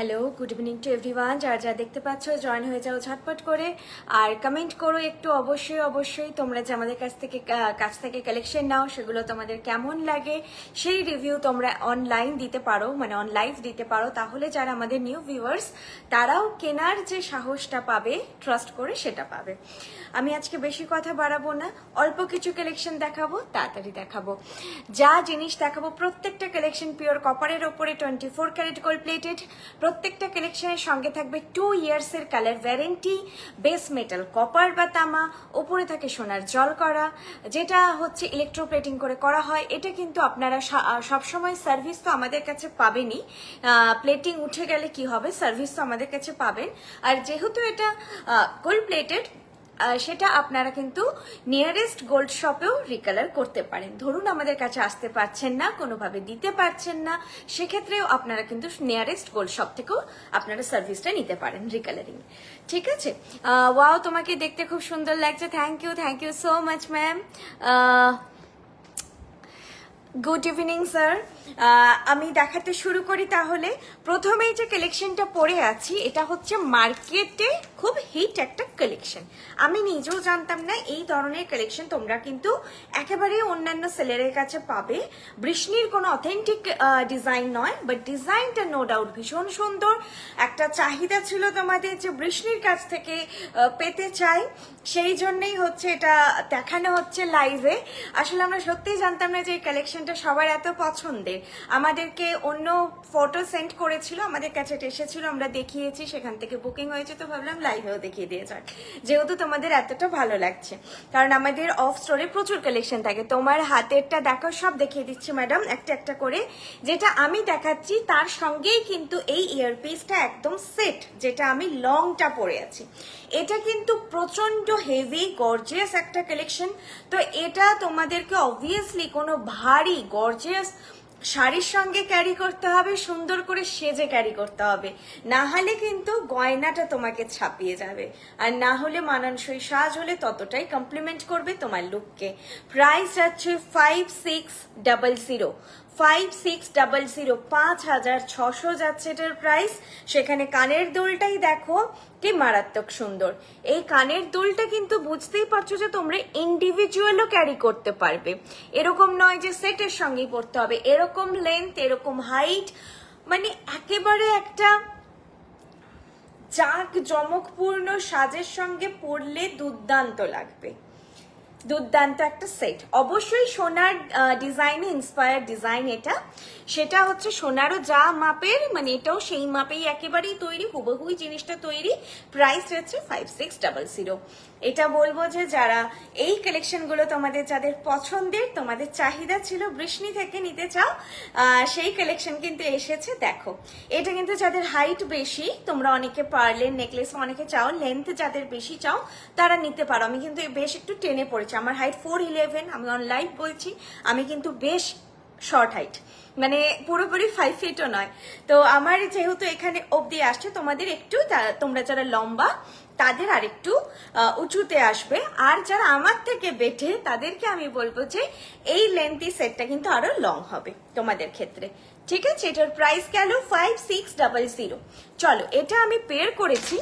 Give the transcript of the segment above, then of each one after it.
Hello, good evening to everyone. যারা যারা দেখতে পাচ্ছ জয়েন হয়ে যাও ঝটপট করে, আর কমেন্ট করো একটু। অবশ্যই তোমরা যে আমাদের কাছ থেকে কালেকশন নাও, সেগুলো তোমাদের কেমন লাগে সেই রিভিউ তোমরা অনলাইন দিতে পারো, মানে অন লাইভ দিতে পারো। তাহলে যারা আমাদের নিউ ভিউয়ার্স তারাও কেনার যে সাহসটা পাবে, ট্রাস্ট করে সেটা পাবে। আমি আজকে বেশি কথা বাড়াবো না, অল্প কিছু কালেকশন দেখাবো, তাড়াতাড়ি দেখাবো। যা জিনিস দেখাবো প্রত্যেকটা কালেকশন পিওর কপারের ওপরে 24 ক্যারেট গোল্ড প্লেটেড। প্রত্যেকটা কালেকশনের সঙ্গে থাকবে 2 ইয়ার্সের colour warranty, base metal copper বা তামা, ওপরে থাকে সোনার জল করা, যেটা হচ্ছে ইলেকট্রোপ্লেটিং করে করা হয়। এটা কিন্তু আপনারা সবসময় সার্ভিস তো আমাদের কাছে পাবেনই, প্লেটিং উঠে গেলে কি হবে, সার্ভিস তো আমাদের কাছে পাবেন। আর যেহেতু এটা গোল্ড প্লেটেড, সেটা আপনারা কিন্তু নিয়ারেস্ট গোল্ড শপেও রিকালার করতে পারেন। ধরুন আমাদের কাছে আসতে পারছেন না, কোনোভাবে দিতে পারছেন না, সেক্ষেত্রেও আপনারা কিন্তু নিয়ারেস্ট গোল্ড শপ থেকেও আপনারা সার্ভিসটা নিতে পারেন রিকালারিং। ঠিক আছে? ওয়াও, তোমাকে দেখতে খুব সুন্দর লাগছে। Thank you so much ma'am. Good evening sir. আমি দেখাতে শুরু করি তাহলে। প্রথমেই যে কালেকশনটা পরে আছি, এটা হচ্ছে মার্কেটে খুব হিট একটা কালেকশন। আমি নিজেও জানতাম না এই ধরনের কালেকশন তোমরা কিন্তু একেবারেই অন্যান্য সেলারের কাছে পাবে। বৃষ্ণির কোনো অথেন্টিক ডিজাইন নয়, বাট ডিজাইনটা নো ডাউট ভীষণ সুন্দর। একটা চাহিদা ছিল তোমাদের যে বৃষ্ণির কাছ থেকে পেতে চাই, সেই জন্যই হচ্ছে এটা দেখানো হচ্ছে লাইভে। আসলে আমরা সত্যিই জানতাম না যে এই কালেকশনটা সবার এত পছন্দের। আমাদেরকে অন্য ফটো সেন্ড করেছিল, আমাদের কাছে এটা এসেছিল, আমরা দেখিয়েছি, সেখান থেকে বুকিং হয়েছে, তো ভাবলাম লাইভেও দেখিয়ে দিয়ে যাক, যেহেতু তোমাদের এতটা ভালো লাগছে। কারণ আমাদের অফ স্টোরে প্রচুর কালেকশন থাকে। তোমার হাতেরটা দেখো, সব দেখিয়ে দিচ্ছি ম্যাডাম একটা একটা করে। যেটা আমি দেখাচ্ছি তার সঙ্গেই কিন্তু এই ইয়ারপিসটা একদম সেট, যেটা আমি লংটা পরে আছি। এটা কিন্তু প্রচন্ড হেভি গর্জিয়াস একটা কালেকশন। তো এটা তোমাদেরকে অবভিয়াসলি কোনো ভারী গর্জিয়াস শাড়ির সঙ্গে ক্যারি করতে হবে, সুন্দর করে সেজে ক্যারি করতে হবে, না হলে কিন্তু গয়নাটা তোমাকে ছাপিয়ে যাবে। আর না হলে মানানসই সাজ হলে ততটাই কমপ্লিমেন্ট করবে তোমার লুককে। প্রাইস যাচ্ছে 5600, 5600, 5600 যাচ্ছে এটার প্রাইস। সেখানে কানের দুলটাই দেখো কি মারাত্মক সুন্দর। এই কানের দুলটা কিন্তু বুঝতেই পারছো যে তোমরা ইন্ডিভিজুয়ালও ক্যারি করতে পারবে। এরকম নয় যে সেটের সঙ্গেই পড়তে হবে। এরকম লেন্থ, এরকম হাইট, মানে একেবারে একটা জাঁক জমকপূর্ণ সাজের সঙ্গে পরলে দুর্দান্ত লাগবে। দুর্দান্ত একটা সেট। অবশ্যই সোনার ডিজাইনে ইন্সপায়ার ডিজাইন এটা, সেটা হচ্ছে সোনারও যা মাপের, মানে এটাও সেই মাপেই একেবারেই তৈরি, হুবহুই জিনিসটা তৈরি। প্রাইস হচ্ছে 5600। এটা বলবো যে যারা এই কালেকশনগুলো তোমাদের যাদের পছন্দের, তোমাদের চাহিদা ছিল বৃষ্ণি থেকে নিতে চাও, সেই কালেকশন কিন্তু এসেছে। দেখো, এটা কিন্তু যাদের হাইট বেশি, তোমরা অনেকে পার্লের নেকলেস অনেকে চাও, লেন্থ যাদের বেশি চাও তারা নিতে পারো। আমি কিন্তু বেশ একটু টেনে পড়েছি, আমার হাইট 4'11", আমি অন লাইভ বলছি, আমি কিন্তু বেশ শর্ট হাইট, মানে পুরোপুরি 5 ফিটও নয়। তো আমার যেহেতু এখানে অবধি আসছে, তোমাদের একটু, তোমরা যারা লম্বা তাদের আর একটু উঁচুতে আসবে। আর যারা আমার থেকে বেটে তাদেরকে আমি বলবো যে এই লেন্থি সেটটা কিন্তু আরো লং হবে তোমাদের ক্ষেত্রে। ঠিক আছে? এটার প্রাইস গেল 5600। চলো, এটা আমি পেয়ার করেছি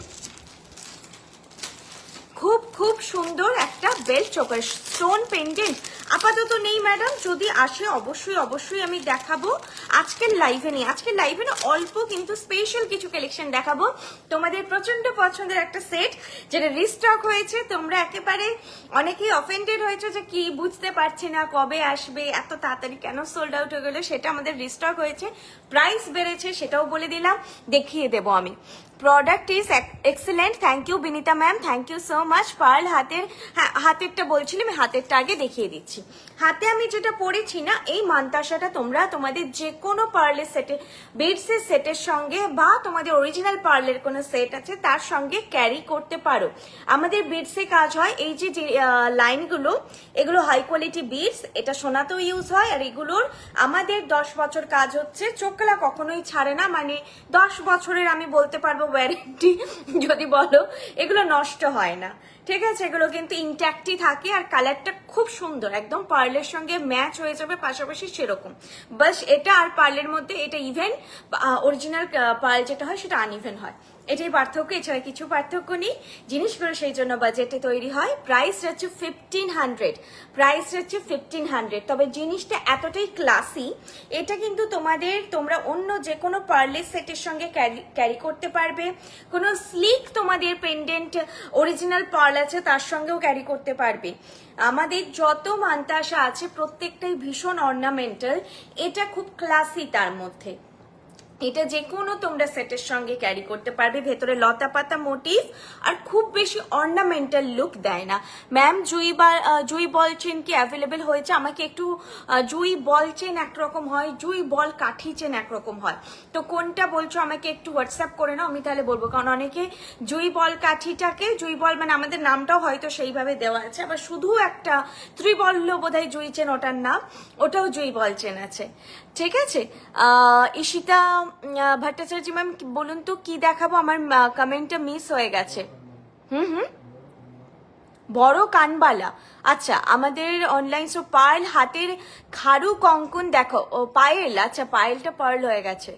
খুব সুন্দর একটা বেল্ট চোকার স্টোন পেন্ডেন্ট। আপাতত নেই ম্যাডাম, যদি আসে অবশ্যই আমি দেখাবো। আজকের লাইভে নেই, আজকের লাইভে না অল্প কিন্তু স্পেশাল কিছু কালেকশন দেখাবো। তোমাদের প্রচন্ড পছন্দের একটা সেট যেটা রিস্টক হয়েছে। তোমরা একেবারে অনেকেই অফেন্ডেড হয়েছে যে কি বুঝতে পারছি না কবে আসবে, এত তাড়াতাড়ি কেন সোল্ড আউট হয়ে গেলো। সেটা আমাদের রিস্টক হয়েছে, প্রাইস বেড়েছে, সেটাও বলে দিলাম, দেখিয়ে দেবো আমি। Product is excellent. Thank you Binita ma'am, thank you so much. Pearl হাতের, হ্যাঁ হাতেরটা বলছিলাম, হাতেরটা আগে দেখিয়ে দিচ্ছি। হাতে আমি যেটা পরেছি না, এই মান্তাসাটা তোমরা তোমাদের যে কোনো পার্লের সেটে, বিডসের সেটের সঙ্গে বা তোমাদের অরিজিনাল পার্লের কোনো সেট আছে তার সঙ্গে ক্যারি করতে পারো। আমাদের বিডসে কাজ হয়, এই যে লাইনগুলো, এগুলো হাই কোয়ালিটি বিডস, এটা সোনাতেও ইউজ হয়। আর এগুলোর আমাদের 10 বছর কাজ হচ্ছে, চোখলা কখনোই ছাড়ে না, মানে 10 বছরের আমি বলতে পারবো ওয়ারেন্টি যদি বলো, এগুলো নষ্ট হয় না। ঠিক আছে, এগুলো কিন্তু ইনট্যাক্টই থাকে আর কালারটা খুব সুন্দর, একদম পার্লের সঙ্গে ম্যাচ হয়ে যাবে পাশাপাশি সেরকম। বাস এটা আর পার্লের মধ্যে এটা ইভেন, অরিজিনাল পার্ল যেটা হয় সেটা আনইভেন হয়, এটাই পার্থক্য, এছাড়া কিছু পার্থক্য নেই। জিনিসগুলো সেই জন্য বাজেটে তৈরি হয়। প্রাইস হচ্ছে 1500, প্রাইস হচ্ছে 1500। তবে জিনিসটা এতটাই ক্লাসি, এটা কিন্তু তোমরা অন্য যে কোনো পার্লের সেটের সঙ্গে ক্যারি করতে পারবে। কোনো স্লিক তোমাদের পেন্ডেন্ট অরিজিনাল পার্ল আছে তার সঙ্গেও ক্যারি করতে পারবে। আমাদের যত মান্তাসা আছে প্রত্যেকটাই ভীষণ অর্নামেন্টাল, এটা খুব ক্লাসি তার মধ্যে। এটা যে কোনো তোমরা সেটের সঙ্গে ক্যারি করতে পারবে। ভেতরে লতা পাতা মোটিভ আর খুব বেশি অর্নামেন্টাল লুক দেয় না। ম্যাম জুই বল চেন কি অ্যাভেলেবেল হয়েছে? আমাকে একটু, জুই বল চেন একরকম হয়, জুই বল কাঠি চেন একরকম হয়, তো কোনটা বলছো আমাকে একটু হোয়াটসঅ্যাপ করে নাও, আমি তাহলে বলবো। কারণ অনেকে জুই বল কাঠিটাকে, জুই বল মানে আমাদের নামটাও হয়তো সেইভাবে দেওয়া আছে, আবার শুধু একটা ত্রিবল্ল বোধহয় জুই চেন ওটার নাম, ওটাও জুই বল চেন আছে। ঠিক আছে, ঈশিতা ভট্টাচার্য ম্যাম বলুন তো কি দেখাবো, আমার কমেন্টটা মিস হয়ে গেছে। বড় কানবালা, আচ্ছা আমাদের অনলাইন সো পায়েল হাতের খারু কঙ্কন দেখো, ও পায়েল, আচ্ছা পায়েলটা পার্ল হয়ে গেছে।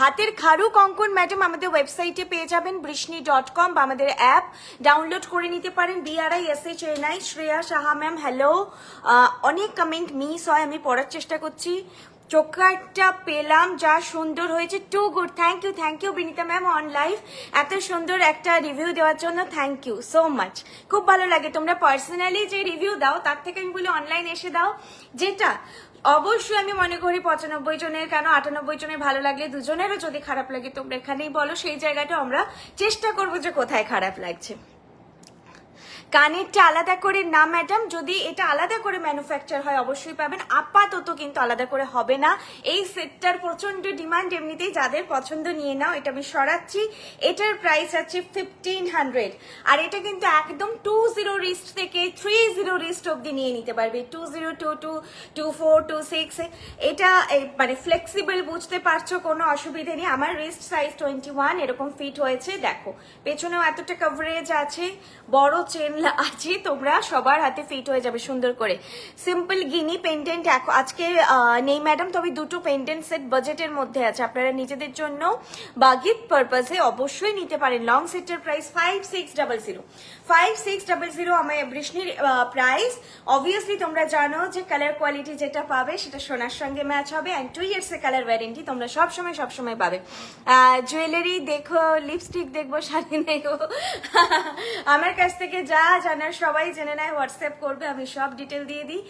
হাতের খারু কঙ্কন ম্যাডাম আমাদের ওয়েবসাইটে পেয়ে যাবেন brishney.com, বা আমাদের অ্যাপ ডাউনলোড করে নিতে পারেন। BRISHNI Shreya Saha ma'am hello. অনেক কমেন্ট মিস হয়, আমি পড়ার চেষ্টা করছি। চোকারটা পেলাম, যা সুন্দর হয়েছে, too good, thank you Binita ma'am on live, এত সুন্দর একটা রিভিউ দেওয়ার জন্য থ্যাংক ইউ সো মাচ। খুব ভালো লাগে তোমরা পার্সোনালি যে রিভিউ দাও, তার থেকে আমি বলি অনলাইন এসে দাও, যেটা অবশ্যই আমি মনে করি 95 জনের কেন 98 জনের ভালো লাগলে, দুজনেরও যদি খারাপ লাগে তোমরা এখানেই বলো, সেই জায়গাটা আমরা চেষ্টা করবো যে কোথায় খারাপ লাগছে। কানেরটা আলাদা করে না ম্যাডাম, যদি এটা আলাদা করে ম্যানুফ্যাকচার হয় অবশ্যই পাবেন, আপাতত কিন্তু আলাদা করে হবে না। এই সেটটার প্রচন্ড ডিমান্ড, এমনিতেই যাদের পছন্দ নিয়ে নাও, এটা আমি সরাচ্ছি। এটার প্রাইস আছে 1500, আর এটা কিন্তু একদম 20 রিস্ট থেকে 30 রিস্ট অব্দি নিয়ে নিতে পারবে, 20, 22, 24, 26, এটা মানে ফ্লেক্সিবল, বুঝতে পারছো, কোনো অসুবিধা নেই। আমার রিস্ট সাইজ 21 এরকম ফিট হয়েছে, দেখো পেছনেও এতটা কভারেজ আছে, বড় চেন আছে, তোমরা সবার হাতে ফিট হয়ে যাবে সুন্দর করে। সিম্পল গিনি পেন্ডেন্ট আজকে নেই ম্যাডাম, তবে দুটো পেন্ডেন্ট সেট বাজেটের মধ্যে আছে, আপনারা নিজেদের জন্য বা গিফট পারপাসে অবশ্যই নিতে পারেন। লং সেটের প্রাইস 5600 আমার বৃষ্ণির প্রাইস। অবভিয়াসলি তোমরা জানো যে কালার কোয়ালিটি যেটা পাবে সেটা সোনার সঙ্গে ম্যাচ হবে, অ্যান্ড 2 ইয়ার্স এর কালার ওয়ারেন্টি তোমরা সবসময় পাবে। জুয়েলারি দেখো, লিপস্টিক দেখবো, শাড়ি দেখবো, আমার কাছ থেকে যা জানার সবাই জেনে নেয়, হোয়াটসঅ্যাপ করবে, আমি সব ডিটেল দিয়ে দিই,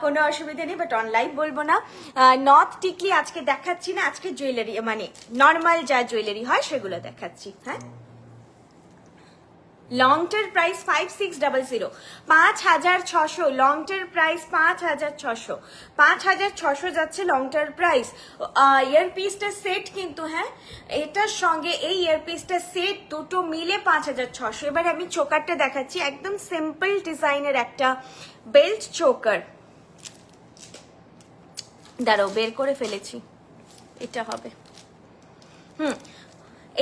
কোনো অসুবিধা নেই, বাট অনলাইন বলবো না। নথ টিকলি আজকে দেখাচ্ছি না, আজকে জুয়েলারি মানে নর্মাল যা জুয়েলারি হয় সেগুলো দেখাচ্ছি। হ্যাঁ, লংটার প্রাইস 5600, 5600, লংটার প্রাইস 5600 যাচ্ছে লংটার প্রাইস। ইয়ারপিসটা সেট কিন্তু, হ্যাঁ এটার সঙ্গে এই ইয়ারপিসটা সেট দুটো মিলে 5600। এবার আমি চোকারটা দেখাচ্ছি, একদম সিম্পল ডিজাইনের একটা বেল্ট চোকার, দাঁড়াও বের করে ফেলেছি, এটা হবে,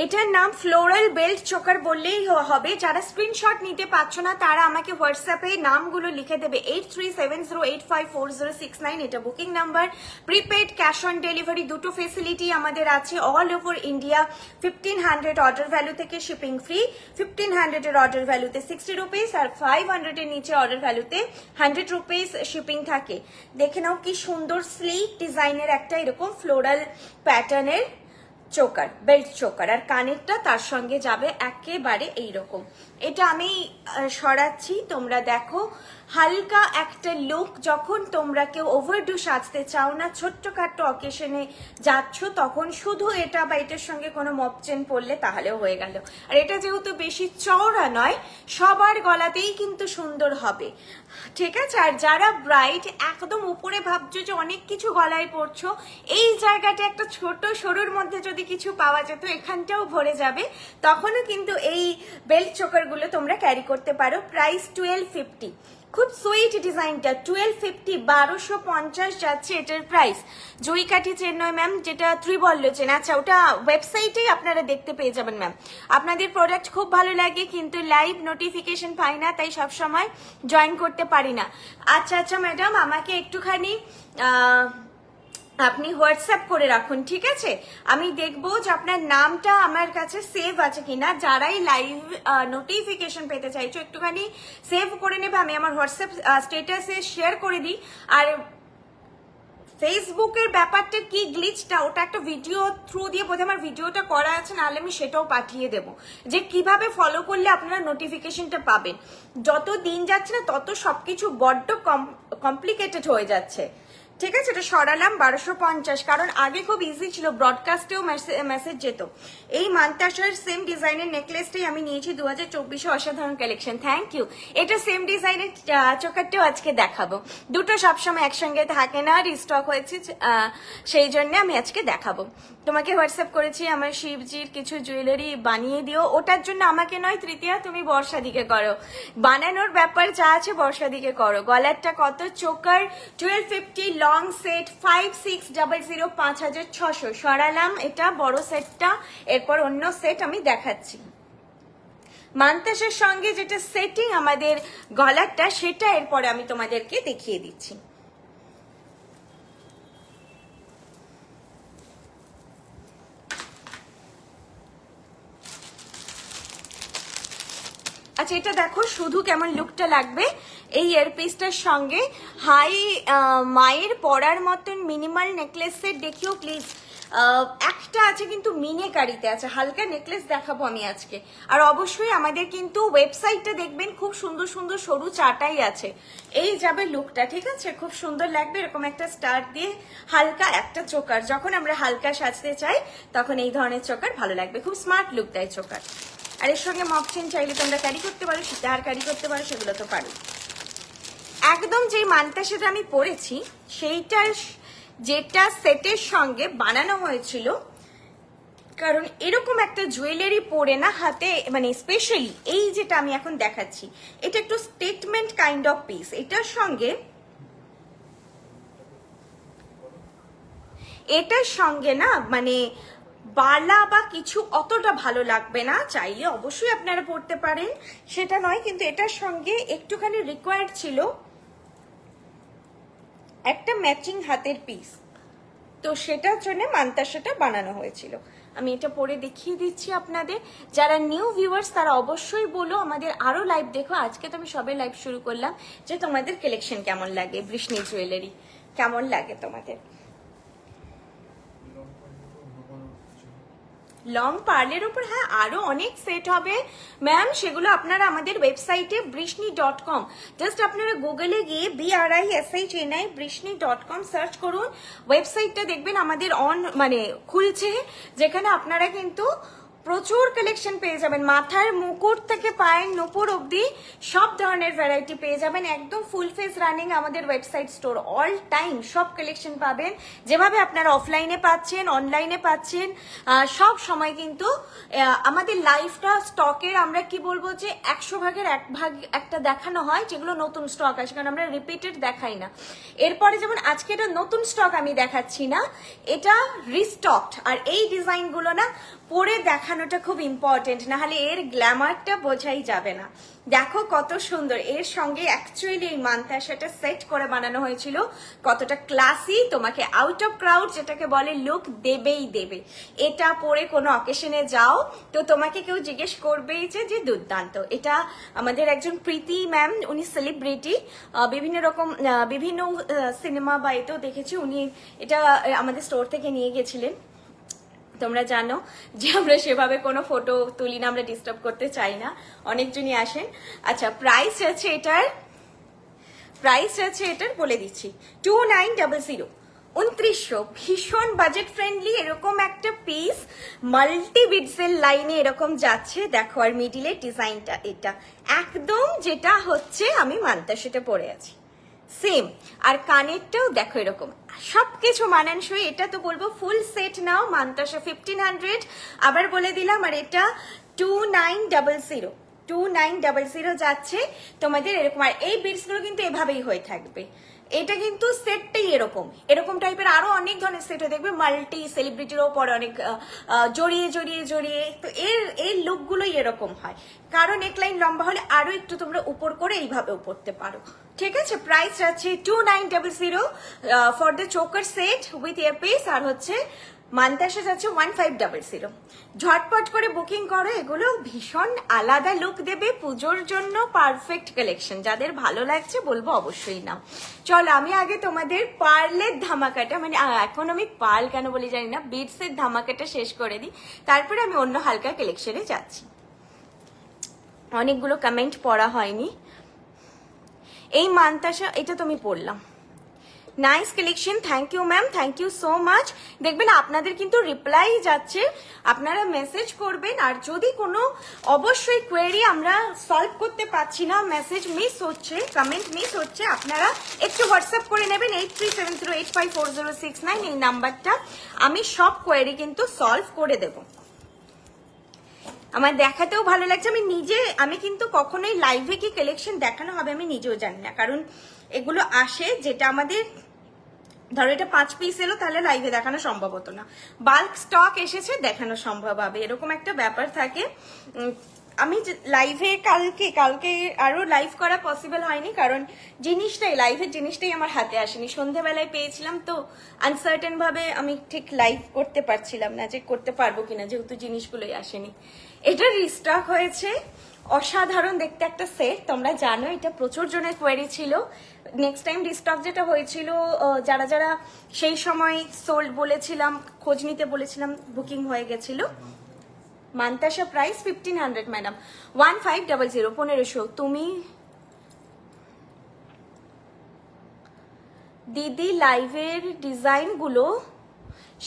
এটার নাম ফ্লোরাল বেল্ট চোকার বললেই হবে। যারা স্ক্রিনশট নিতে পারছো না তারা আমাকে হোয়াটসঅ্যাপে নামগুলো লিখে দেবে, 8370854069, এটা booking number. Prepaid cash on delivery দুটো ফেসিলিটি আমাদের আছে all over India. 1500 order value থেকে শিপিং ফ্রি, 1500 এর অর্ডার ভ্যালুতে 60 রুপিস, আর 500 এর নিচে অর্ডার ভ্যালুতে 100 রুপিস শিপিং থাকে। দেখে নাও কি সুন্দর স্লিক ডিজাইনের একটা এরকম ফ্লোরাল প্যাটার্নের চোকার, বেল্ট চোকার, আর কানেরটা তার সঙ্গে যাবে একেবারে এইরকম। এটা আমি সরাচ্ছি, তোমরা দেখো হালকা একটা লুক, যখন তোমরা কেউ ওভারডু সাজতে চাও না, ছোট্টখাট্টো অকেশনে যাচ্ছ, তখন শুধু এটা বা এটার সঙ্গে কোনো মপ চেন পরলে তাহলেও হয়ে গেল। আর এটা যেহেতু বেশি চওড়া নয়, সবার গলাতেই কিন্তু সুন্দর হবে, ঠিক আছে। আর যারা ব্রাইট একদম উপরে ভাবছো যে অনেক কিছু গলায় পরছো, এই জায়গাটা একটা ছোট সরুর মধ্যে যদি কিছু পাওয়া যেত, এখানটাও ভরে যাবে, তখনও কিন্তু এই বেল্ট চোকার গুলো তোমরা ক্যারি করতে পারো। প্রাইস 1250, খুব সুইট ডিজাইনটা 1250, 1250 যাচ্ছে এটার প্রাইস। জয়িকাঠি চেন নয় ম্যাম, যেটা ত্রিবল্ল চেন, আচ্ছা ওটা ওয়েবসাইটেই আপনারা দেখতে পেয়ে যাবেন ম্যাম। আপনাদের প্রোডাক্ট খুব ভালো লাগে কিন্তু লাইভ নোটিফিকেশন পাই না, তাই সবসময় জয়েন করতে পারি না। আচ্ছা আচ্ছা ম্যাডাম, আমাকে একটুখানি আপনি হোয়াটসঅ্যাপ করে রাখুন, ঠিক আছে? আমি দেখবো যে আপনার নামটা আমার কাছে সেভ আছে কিনা। যারাই লাইভ নোটিফিকেশন পেতে চাইছো একটুখানি সেভ করে নেবে, আমি আমার হোয়াটসঅ্যাপ স্ট্যাটাসে শেয়ার করে দিই। আর ফেসবুকের ব্যাপারটা কি গ্লিচটা, ওটা একটা ভিডিও থ্রু দিয়ে বোধহয় আমার ভিডিওটা করা আছে, নাহলে আমি সেটাও পাঠিয়ে দেবো যে কিভাবে ফলো করলে আপনারা নোটিফিকেশনটা পাবেন। যত দিন যাচ্ছে না তত সবকিছু বড্ড কমপ্লিকেটেড হয়ে যাচ্ছে, ঠিক আছে? এটা সরালাম 1250, কারণ আগে খুব ইজি ছিল, ব্রডকাস্টেও মেসেজ যেত। এই মান্তাসার সেম ডিজাইনের নেকলেসটাই আমি নিয়েছি 2024-এ, অসাধারণ কালেকশন, থ্যাংক ইউ। এটা সেম ডিজাইনের চোকারটাও আজকে দেখাবো, দুটো সবসময় একসঙ্গে থাকে না, রিস্টক হয়েছে সেই জন্য আমি আজকে দেখাবো। তোমাকে হোয়াটসঅ্যাপ করেছি আমার শিবজির কিছু জুয়েলারি বানিয়ে দিও, ওটার জন্য আমাকে নয় তৃতীয়া, তুমি বর্ষা দিকে করো, বানানোর ব্যাপার যা আছে বর্ষা দিকে করো। গলারটা কত? চোকার 1250, লং সেট 5600, 5600 সরালাম এটা বড় সেটটা, এরপর অন্য সেট আমি দেখাচ্ছি। মান্তাসের সঙ্গে যেটা সেটিং আমাদের গলারটা, সেটা এরপরে আমি তোমাদেরকে দেখিয়ে দিচ্ছি। আচ্ছা এটা দেখো শুধু কেমন লুকটা লাগবে এই ইয়ারপিসটার সঙ্গে। হাই মায়ের পরার মতন মিনিমাল নেকলেস সেট দেখিও প্লিজ। একটা আছে কিন্তু মিনেকারিতে আছে, হালকা নেকলেস দেখাবো আমি আজকে। আর অবশ্যই আমাদের কিন্তু ওয়েবসাইটটা দেখবেন, খুব সুন্দর সুন্দর সরু চাটাই আছে। এই যাবে লুকটা, ঠিক আছে? খুব সুন্দর লাগবে, এরকম একটা স্টার দিয়ে হালকা একটা চোকার। যখন আমরা হালকা সাজতে চাই তখন এই ধরনের চোকার ভালো লাগবে, খুব স্মার্ট লুক দেয় চোকার। আর এর সঙ্গে মক চেন চাইলে তোমরা ক্যারি করতে পারো, সীতাহার ক্যারি করতে পারো, সেগুলো তো পারো। একদম যেই মানটা সেটা আমি পরেছি সেইটার যেটা সেটের সঙ্গে বানানো হয়েছিল, কারণ এরকম একটা জুয়েলারি পরে না হাতে, মানে স্পেশালি এই যেটা আমি এখন দেখাচ্ছি, এটা একটু স্টেটমেন্ট কাইন্ড অফ পিস। এটার সঙ্গে না মানে বালা বা কিছু অতটা ভালো লাগবে না, চাইলে অবশ্যই আপনারা পড়তে পারেন সেটা নয়, কিন্তু এটার সঙ্গে একটুখানি রিকোয়ার্ড ছিল একটা ম্যাচিং হাতের পিস, তো সেটার জন্য মান্তাসাটা বানানো হয়েছিল। আমি এটা পরে দেখিয়ে দিচ্ছি আপনাদের। যারা নিউ ভিউয়ার্স তারা অবশ্যই বলো আমাদের আরো লাইভ দেখো। আজকে তো আমি সবে লাইভ শুরু করলাম, যে তোমাদের কালেকশন কেমন লাগে, বৃষ্ণি জুয়েলারি কেমন লাগে তোমাদের। লং পার্লের উপর হ্যাঁ আরো অনেক সেট হবে ম্যাম, সেগুলো আপনারা আমাদের ওয়েবসাইটে বৃষ্ণি.com, জাস্ট আপনারা গুগলে গিয়ে BRISHNI বৃষ্ণি.com সার্চ করুন, ওয়েবসাইটটা দেখবেন আমাদের মানে খুলছে, যেখানে আপনারা কিন্তু প্রচুর কালেকশন পেয়ে যাবেন। মাথার মুকুট থেকে পায়ের নুপুর অবধি সব ধরনের ভ্যারাইটি পেয়ে যাবেন। একদম ফুল ফেস রানিং আমাদের ওয়েবসাইট স্টোর, অল টাইম সব কালেকশন পাবেন, যেভাবে আপনারা অফলাইনে পাচ্ছেন অনলাইনে পাচ্ছেন, সব সময় কিন্তু আমাদের লাইফটা স্টকের আমরা কি বলবো যে 100 ভাগের 1 ভাগ একটা দেখানো হয়, যেগুলো নতুন স্টক আছে, কারণ আমরা রিপিটেড দেখাই না। এরপরে যেমন আজকে এটা নতুন স্টক আমি দেখাচ্ছি না, এটা রিস্টকড। আর এই ডিজাইনগুলো না পরে দেখানোটা খুব ইম্পর্টেন্ট, না হলে এর গ্ল্যামারটা বোঝাই যাবে না। দেখো কত সুন্দর, এর সঙ্গে অ্যাকচুয়ালি এই মান্তাসাটা সেট করে বানানো হয়েছিল, কতটা ক্লাসি, তোমাকে আউট অফ ক্রাউড যেটাকে বলে লুক দেবেই দেবে। এটা পরে কোনো অকেশনে যাও তো তোমাকে কেউ জিজ্ঞেস করবেই যে দুর্দান্ত। এটা আমাদের একজন প্রীতি ম্যাম, উনি সেলিব্রিটি, বিভিন্ন সিনেমা বা এতেও দেখেছি, উনি এটা আমাদের স্টোর থেকে নিয়ে গেছিলেন। তোমরা জানো যে আমরা সেভাবে কোনো ফটো তুলি না, আমরা ডিস্টার্ব করতে চাই না, অনেকজনই আসেন। আচ্ছা প্রাইস আছে এটার বলে দিচ্ছি 2900, 2900, ভীষণ বাজেট ফ্রেন্ডলি। এরকম একটা পিস মাল্টি বিডসের লাইনে এরকম যাচ্ছে, দেখো। আর মিডিলের ডিজাইনটা এটা একদম যেটা হচ্ছে আমি মান্তাসাটা পরে আছি সেম, আর কানেরটাও দেখো এরকম, সবকিছু মানানসই। এটা তো বলবো ফুল সেট নাও, মান্তাসা 1500, আবার বলে দিলাম। আর এটা 2900, 2900 যাচ্ছে তোমাদের এরকম। আর এই বিটসগুলো কিন্তু এভাবেই হয়ে থাকবে। এটা কিন্তু সেটটাই এরকম এরকম টাইপের আরো অনেক ধরনের সেট হয়ে দেখবে, মাল্টি সেলিব্রিটিরও পরে অনেক জড়িয়ে জড়িয়ে জড়িয়ে। তো এর লুকগুলোই এরকম হয়, কারণ এক লাইন লম্বা হলে আরো একটু তোমরা উপর করে এইভাবেও পড়তে পারো। ঠিক আছে, প্রাইস আছে 2900 for the choker set with earpiece, আর হচ্ছে মান্তাসা যাচ্ছে 1500। ঝটপট করে বুকিং করো, এগুলো ভীষণ আলাদা লুক দেবে, পুজোর জন্য পারফেক্ট কালেকশন। যাদের ভালো লাগছে বলবো অবশ্যই নাও। চলো আমি আগে তোমাদের পার্লের ধামাকাটা, মানে এখন আমি পার্ল কেন বলি জানি না, বিটসের ধামাকাটা শেষ করে দিই, তারপরে আমি অন্য হালকা কালেকশনে যাচ্ছি। অনেকগুলো কমেন্ট পড়া হয়নি। এই মান্তাসা এটা তুমি পড়লাম, nice collection, thank you ma'am, thank you so much. দেখবেন আপনাদের কিন্তু রিপ্লাই যাচ্ছে, আপনারা মেসেজ করবেন। আর যদি কোনো অবশ্যই কোয়েরি আমরা সলভ করতে পারছি না, মেসেজ মিস হচ্ছে, কমেন্ট মিস হচ্ছে, আপনারা একটু হোয়াটসঅ্যাপ করে নেবেন 8370854069 এই নাম্বারটা। আমি সব কোয়েরি কিন্তু সলভ করে দেব। আমার দেখাতেও ভালো লাগছে, আমি কিন্তু কখনোই লাইভে কি কালেকশন দেখানো হবে আমি নিজেও জানি না, কারণ এগুলো আসে যেটা আমাদের, ধরো এটা 5 পিস এলো, তাহলে লাইভে দেখানো সম্ভব হতো না, বাল্ক স্টক এসেছে দেখানো সম্ভব হবে, এরকম একটা ব্যাপার থাকে। আমি লাইভে কালকে আরো লাইভ করা পসিবল হয়নি, কারণ লাইভের জিনিসটাই আমার হাতে আসেনি, সন্ধ্যাবেলায় পেয়েছিলাম, তো আনসার্টেন ভাবে আমি ঠিক লাইভ করতে পারছিলাম না যে করতে পারবো কিনা, যেহেতু জিনিসগুলোই আসেনি। এটা রিস্টক হয়েছে, অসাধারণ দেখতে একটা সেট, তোমরা জানো এটা প্রচুর জনের কোয়েরি ছিল। নেক্সট টাইম রিস্টক যেটা হয়েছিল, যারা যারা সেই সময় সোল্ড বলেছিলাম, খোঁজ নিতে বলেছিলাম, বুকিং হয়ে গেছিল। Mantasha price 1500 madam, 1500 1500। তুমি দিদি লাইভের ডিজাইনগুলো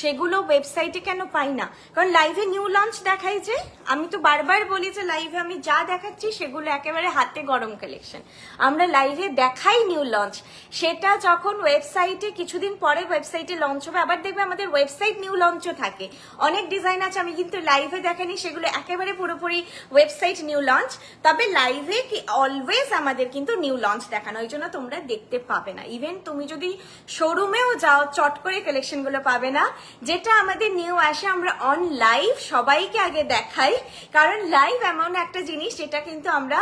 সেগুলো ওয়েবসাইটে কেন পাই না? কারণ লাইভে নিউ লঞ্চ দেখাই যে, আমি তো বারবার বলি যে লাইভে আমি যা দেখাচ্ছি সেগুলো একেবারে হাতে গরম কালেকশন, আমরা লাইভে দেখাই নিউ লঞ্চ। সেটা যখন ওয়েবসাইটে কিছুদিন পরে ওয়েবসাইটে লঞ্চ হবে, আবার দেখবে আমাদের ওয়েবসাইট নিউ লঞ্চও থাকে, অনেক ডিজাইন আছে আমি কিন্তু লাইভে দেখানি, সেগুলো একেবারে পুরোপুরি ওয়েবসাইট নিউ লঞ্চ। তবে লাইভে অলওয়েজ আমাদের কিন্তু নিউ লঞ্চ দেখানো, ওই জন্য তোমরা দেখতে পাবে না। ইভেন তুমি যদি শোরুমেও যাও চট করে কালেকশনগুলো পাবে না, যেটা আমাদের নিউ আসে আমরা অন লাইভ সবাইকে আগে দেখাই, কারণ লাইভ এমন একটা জিনিস যেটা কিন্তু আমরা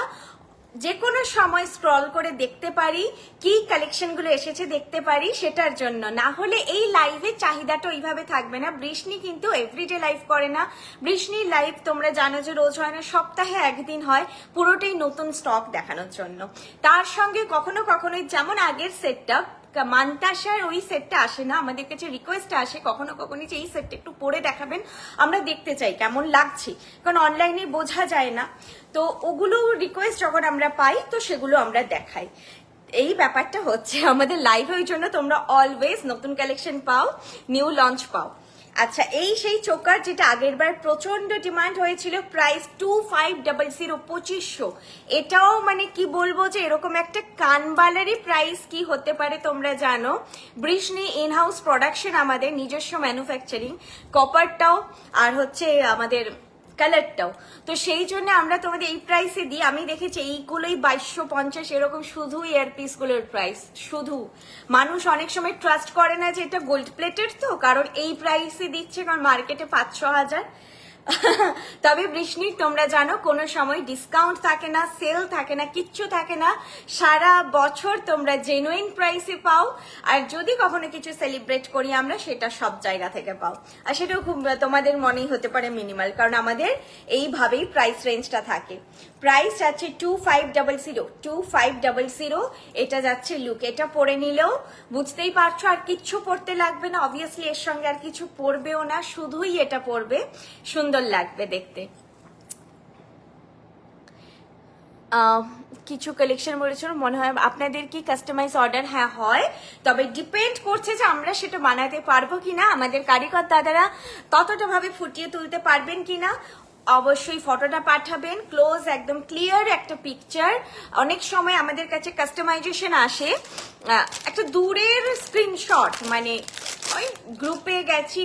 যে কোনো সময় স্ক্রল করে দেখতে পারি, কি কালেকশনগুলো এসেছে দেখতে পারি, সেটার জন্য। না হলে এই লাইভের চাহিদাটা ওইভাবে থাকবে না। বৃষ্ণি কিন্তু এভরিডে লাইভ করে না, বৃষ্ণির লাইভ তোমরা জানো যে রোজ হয় না, সপ্তাহে একদিন হয়, পুরোটাই নতুন স্টক দেখানোর জন্য। তার সঙ্গে কখনো কখনো যেমন আগের সেটটা মান্তাসার ওই সেটটা আসে না, আমাদের কাছে রিকোয়েস্ট আসে কখনো কখনো যে এই সেটটা একটু পরে দেখাবেন, আমরা দেখতে চাই কেমন লাগছে, কারণ অনলাইনে বোঝা যায় না। তো ওগুলো রিকোয়েস্ট যখন আমরা পাই তো সেগুলো আমরা দেখাই, এই ব্যাপারটা হচ্ছে আমাদের লাইভে। ওই জন্য তোমরা অলওয়েজ নতুন কালেকশন পাও, নিউ লঞ্চ পাও। আচ্ছা, এই সেই চোকার যেটা আগের বার প্রচন্ড ডিমান্ড হয়েছিল, প্রাইস 2500 2500। এটাও মানে কি বলবো যে এরকম একটা কানবালারই প্রাইস কি হতে পারে তোমরা জানো। বৃষ্ণি ইনহাউস প্রোডাকশন, আমাদের নিজস্ব ম্যানুফ্যাকচারিং, কপারটাও আর হচ্ছে আমাদের কালারটাও, তো সেই জন্য আমরা তোমাদের এই প্রাইসে দিই। আমি দেখেছি এইগুলোই 2250 এরকম, শুধু ইয়ারপিস গুলোর প্রাইস। শুধু মানুষ অনেক সময় ট্রাস্ট করে না যে এটা গোল্ড প্লেটেড, তো কারণ এই প্রাইসে দিচ্ছে, কারণ মার্কেটে 5-6 হাজার। তবে বৃষ্ণি তোমরা জানো কোনো সময় ডিসকাউন্ট থাকে না, সেল থাকে না, কিচ্ছু থাকে না, সারা বছর তোমরা জেনুইন প্রাইসে পাও। আর যদি কখনো কিছু সেলিব্রেট করি আমরা, সেটা সব জায়গা থেকে পাও, আর সেটাও খুব তোমাদের মনেই হতে পারে মিনিমাল, কারণ আমাদের এইভাবেই প্রাইস রেঞ্জটা থাকে। প্রাইস আছে 2500 এটা যাচ্ছে লুক। এটা পরে নিলেও বুঝতেই পারছো আর কিচ্ছু পরতে লাগবে না, অবভিয়াসলি এর সঙ্গে আর কিছু পরবেও না, শুধুই এটা পরবে, সুন্দর লাগবে দেখতে। কিছু কালেকশন বলেছিল, মনে হয় আপনাদের কি কাস্টমাইজ অর্ডার? হ্যাঁ হয়, তবে ডিপেন্ড করছে যে আমরা সেটা বানাতে পারবো কিনা, আমাদের কারিগর দাদারা ততটা ভাবে ফুটিয়ে তুলতে পারবেন কিনা। অবশ্যই ফটোটা পাঠাবেন, ক্লোজ একদম ক্লিয়ার একটা পিকচার। অনেক সময় আমাদের কাছে কাস্টমাইজেশন আসে একটা দূরের স্ক্রিনশট, মানে ওই গ্রুপে গেছি,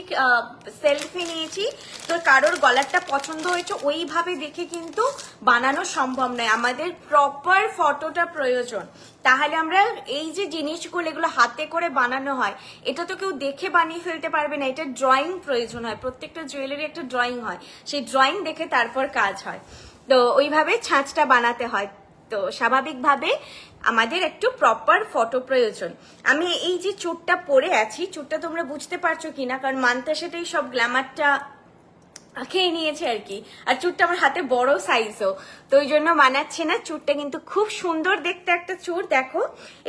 সেলফি নিয়েছি, তো কারোর গলারটা পছন্দ হয়েছে ওইভাবে দেখে কিন্তু বানানো সম্ভব নয়, আমাদের প্রপার ফটোটা প্রয়োজন। তাহলে আমরা এই যে জিনিসগুলো এগুলো হাতে করে বানানো হয়, এটা তো কেউ দেখে বানিয়ে ফেলতে পারবে না, এটা ড্রয়িং প্রয়োজন হয়, প্রত্যেকটা জুয়েলারি একটা ড্রয়িং হয়, সেই ড্রয়িং দেখে তারপর কাজ হয়, তো ওইভাবে ছাঁচটা বানাতে হয়। তো স্বাভাবিকভাবে আমাদের একটু প্রপার ফটো প্রয়োজন। আমি এই যে চুটটা পরে আছি, চুটটা তোমরা বুঝতে পারছো কিনা, কারণ মানতার সাথেই সব গ্ল্যামারটা খেয়ে নিয়েছে আর কি, আর চুটটা আমার হাতে বড় সাইজও, তো ওই জন্য মানাচ্ছে না। চুটটা কিন্তু খুব সুন্দর দেখতে একটা চুট, দেখো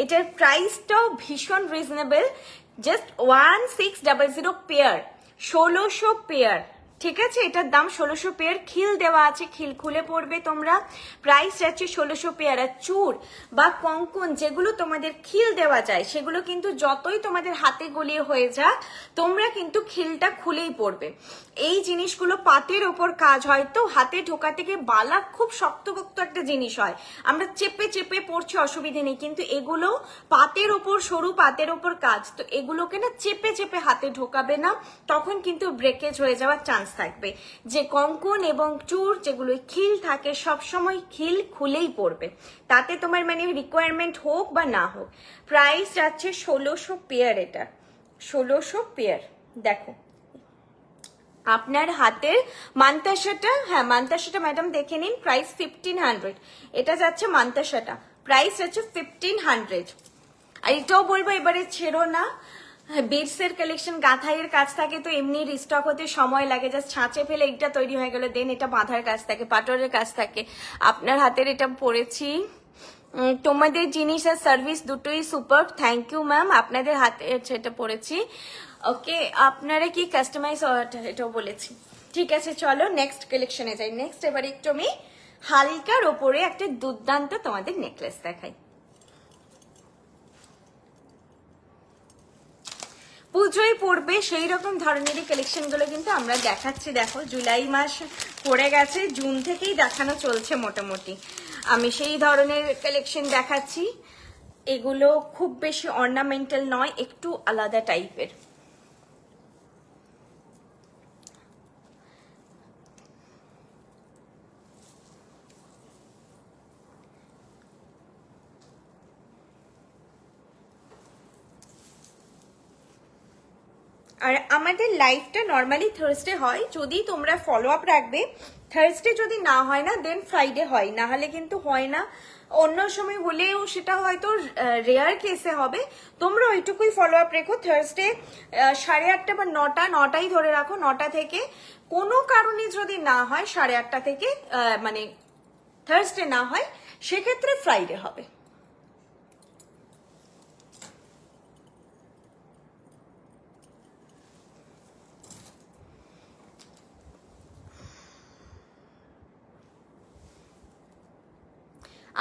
এটার প্রাইসটাও ভীষণ রিজনেবল, জাস্ট 1600 পেয়ার, 1600 পেয়ার, ঠিক আছে, এটার দাম 1600 পেয়ার, খিল দেওয়া আছে, খিল খুলে পড়বে তোমরা, প্রাইস যাচ্ছে 1600 পেয়ার। আর চূড় বা কঙ্কন যেগুলো তোমাদের খিল দেওয়া যায় সেগুলো কিন্তু যতই তোমাদের হাতে গলিয়ে হয়ে যাক তোমরা কিন্তু খিলটা খুলেই পড়বে। এই জিনিসগুলো পাতের ওপর কাজ হয়, তো হাতে ঢোকা থেকে বালা খুব শক্তপোক্ত একটা জিনিস হয়, আমরা চেপে চেপে পড়ছি অসুবিধে নেই, কিন্তু এগুলো পাতের ওপর, সরু পাতের ওপর কাজ, তো এগুলোকে না চেপে চেপে হাতে ঢোকাবে না, তখন কিন্তু ব্রেকেজ হয়ে যাওয়ার চান্স থাকবে। যে কঙ্কন এবং চূড় যেগুলো খিল থাকে সবসময় খিল খুলেই পড়বে, তাতে তোমার মানে রিকোয়ারমেন্ট হোক বা না হোক। প্রাইস যাচ্ছে 1600 পেয়ার, এটা 1600 পেয়ার। দেখো আপনার হাতের মান্তাসাটা, হ্যাঁ মান্তাসাটা ম্যাডাম দেখে নিন, প্রাইস 1500, এটা যাচ্ছে মান্তাসাটা, প্রাইস যাচ্ছে 1500। আর এটাও বলবো এবারে ছেড়ো না, বিটসের কালেকশন গাঁথাইয়ের কাজ থাকে, তো এমনি রিস্টক হতে সময় লাগে, জাস্ট ছাঁচে ফেলে এইটা তৈরি হয়ে গেল, দেন এটা বাঁধার কাজ থাকে, পাটরের কাজ থাকে। আপনার হাতের এটা পরেছি, তোমাদের জিনিস আর সার্ভিস দুটোই সুপার, থ্যাংক ইউ ম্যাম, আপনাদের হাতে এটা পরেছি। ওকে, আপনারা কি কাস্টমাইজ এটাও বলেছি, ঠিক আছে। চলো নেক্সট কালেকশনে যাই। নেক্সট এবার একটু আমি হালকার ওপরে একটা দুর্দান্ত তোমাদের নেকলেস দেখাই। পুজোয় পড়বে সেই রকম ধরনেরই কালেকশন গুলো কিন্তু আমরা দেখাচ্ছি। দেখো জুলাই মাস পড়ে গেছে, জুন থেকেই দেখানো চলছে মোটামুটি, আমি সেই ধরনের কালেকশন দেখাচ্ছি। এগুলো খুব বেশি অর্নামেন্টাল নয়, একটু আলাদা টাইপের। আর আমাদের লাইভটা নর্মালি থার্সডে হয়, যদি তোমরা ফলো আপ রাখবে, থার্সডে যদি না হয় না দেন ফ্রাইডে হয়, না হলে কিন্তু হয় না। অন্য সময় হলেও সেটা হয়তো রেয়ার কেসে হবে, তোমরা ওইটুকুই ফলো আপ রেখো। থার্সডে 8:30 বা 9টাই ধরে রাখো, 9টা থেকে, কোনো কারণে যদি না হয় 8:30 থেকে মানে থার্সডে না হয়, সেক্ষেত্রে ফ্রাইডে হবে।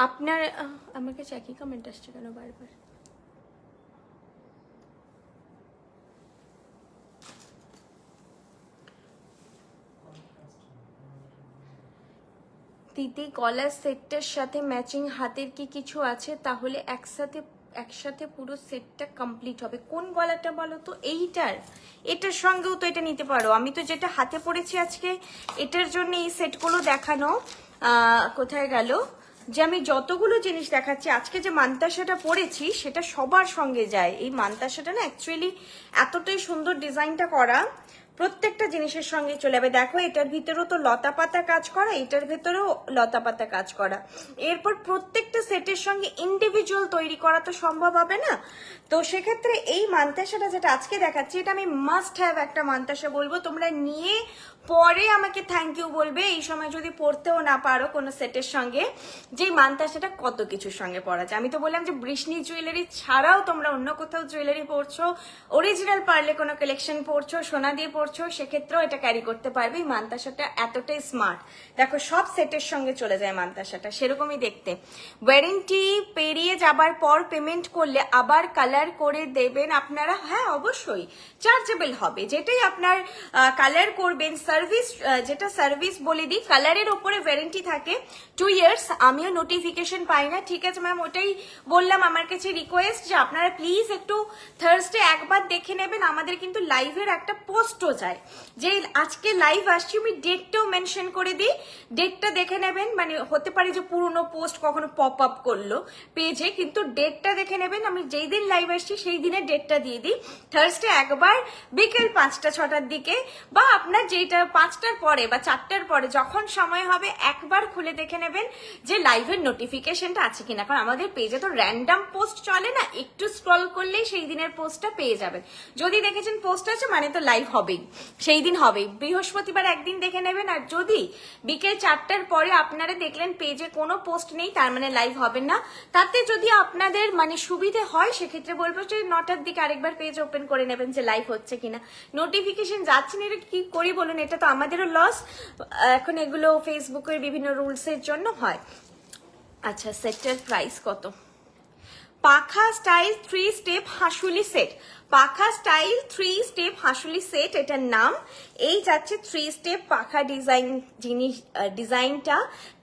আপনার আমার কাছে একই কমেন্ট আসছে কেন বারবার? দিদি গলার সেটটার সাথে ম্যাচিং হাতের কি কিছু আছে, তাহলে একসাথে পুরো সেটটা কমপ্লিট হবে? কোন গলাটা বলো তো? এইটার, এটার সঙ্গেও তো এটা নিতে পারো। আমি তো যেটা হাতে পরেছি আজকে এটার জন্য এই সেটগুলো দেখানো, কোথায় গেল, যে আমি যতগুলো জিনিস দেখাচ্ছি আজকে, যে মান্তাসাটা পরেছি সেটা সবার সঙ্গে যায়। এই মান্তাসাটা না অ্যাকচুয়ালি এতটাই সুন্দর ডিজাইনটা করা, প্রত্যেকটা জিনিসের সঙ্গে চলে যাবে। দেখো এটার ভিতরেও তো লতা পাতা কাজ করা, এটার ভেতরেও লতা পাতা কাজ করা, এরপর প্রত্যেকটা সেটের সঙ্গে ইন্ডিভিজুয়াল তৈরি করা তো সম্ভব হবে না, তো সেক্ষেত্রে এই মান্তাসাটা যেটা আজকে দেখাচ্ছি এটা আমি মাস্ট হ্যাভ একটা মান্তাসা বলবো, তোমরা নিয়ে পরে আমাকে থ্যাংক ইউ বলবে। এই সময় যদি পড়তেও না পারো কোনো সেটের সঙ্গে, যে মান্তাসাটা কত কিছুর সঙ্গে পরা যায়। আমি তো বললাম যে বৃষ্ণি জুয়েলারি ছাড়াও তোমরা অন্য কোথাও জুয়েলারি পরছো, অরিজিনাল পারলে কোনো কালেকশন পরছো, সোনা দিয়ে পরছো, করছো সেক্ষেত্রেও এটা ক্যারি করতে পারবে। এই মান্তাসাটা এতটাই স্মার্ট, দেখো সব সেটের সঙ্গে চলে যায় মান্তাসাটা, সেরকমই দেখতে। ওয়ারেন্টি পেরিয়ে যাবার পর পেমেন্ট করলে আবার কালার করে দেবেন আপনারা? হ্যাঁ অবশ্যই, চার্জেবল হবে, যেটাই আপনার কালার করবেন। সার্ভিস, যেটা সার্ভিস বলে দিই, কালারের ওপরে ওয়ারেন্টি থাকে 2 ইয়ার্স। আমিও নোটিফিকেশন পাই না, ঠিক আছে ম্যাম, ওটাই বললাম। আমার কাছে রিকোয়েস্ট যে আপনারা প্লিজ একটু থার্সডে একবার দেখে নেবেন। আমাদের কিন্তু লাইভের একটা পোস্টও যায়, যে আজকে লাইভ আসছি, আমি ডেটটাও মেনশন করে দিই, ডেটটা দেখে নেবেন। মানে হতে পারে যে পুরনো পোস্ট কখনো পপ আপ করলো পেজে, কিন্তু ডেটটা দেখে নেবেন। আমি যেই দিন লাইভ আসছি সেই দিনের ডেটটা দিয়ে দিই। থার্সডে একবার বিকেল 5টা-6টার দিকে, বা আপনার যেটা 5টার পরে বা 4টার পরে যখন সময় হবে একবার খুলে দেখে নেবেন যে লাইভের নোটিফিকেশনটা আছে কিনা। কারণ আমাদের পেজে তো র্যান্ডাম পোস্ট চলে না, একটু স্ক্রল করলেই সেই দিনের পোস্টটা পেয়ে যাবেন। যদি দেখেছেন পোস্ট আছে মানে তো লাইভ হবেই, সেই দিন হবেই। বৃহস্পতিবার একদিন দেখে নেবেন। আর যদি বিকেল 4টার পরে আপনারা দেখলেন পেজে কোনো পোস্ট নেই, তার মানে লাইভ হবেন না। তাতে যদি আপনাদের মানে সুবিধে হয় সেক্ষেত্রে বলবো যে 9টার দিকে আরেকবার পেজ ওপেন করে নেবেন যে লাইভ হচ্ছে কিনা। নোটিফিকেশন যাচ্ছে না, এটা কি করি বলুন, এটা তো আমাদেরও লস। এখন এগুলো ফেসবুকের বিভিন্ন রুলসের জন্য হয়। আচ্ছা, সেটের প্রাইস কত? পাখা স্টাইল 3 স্টেপ হাসুলি সেট, পাখা স্টাইল 3 স্টেপ হাসুলি সেট এটার নাম। এই যাচ্ছে 3 স্টেপ পাখা ডিজাইন জিনিস, ডিজাইনটা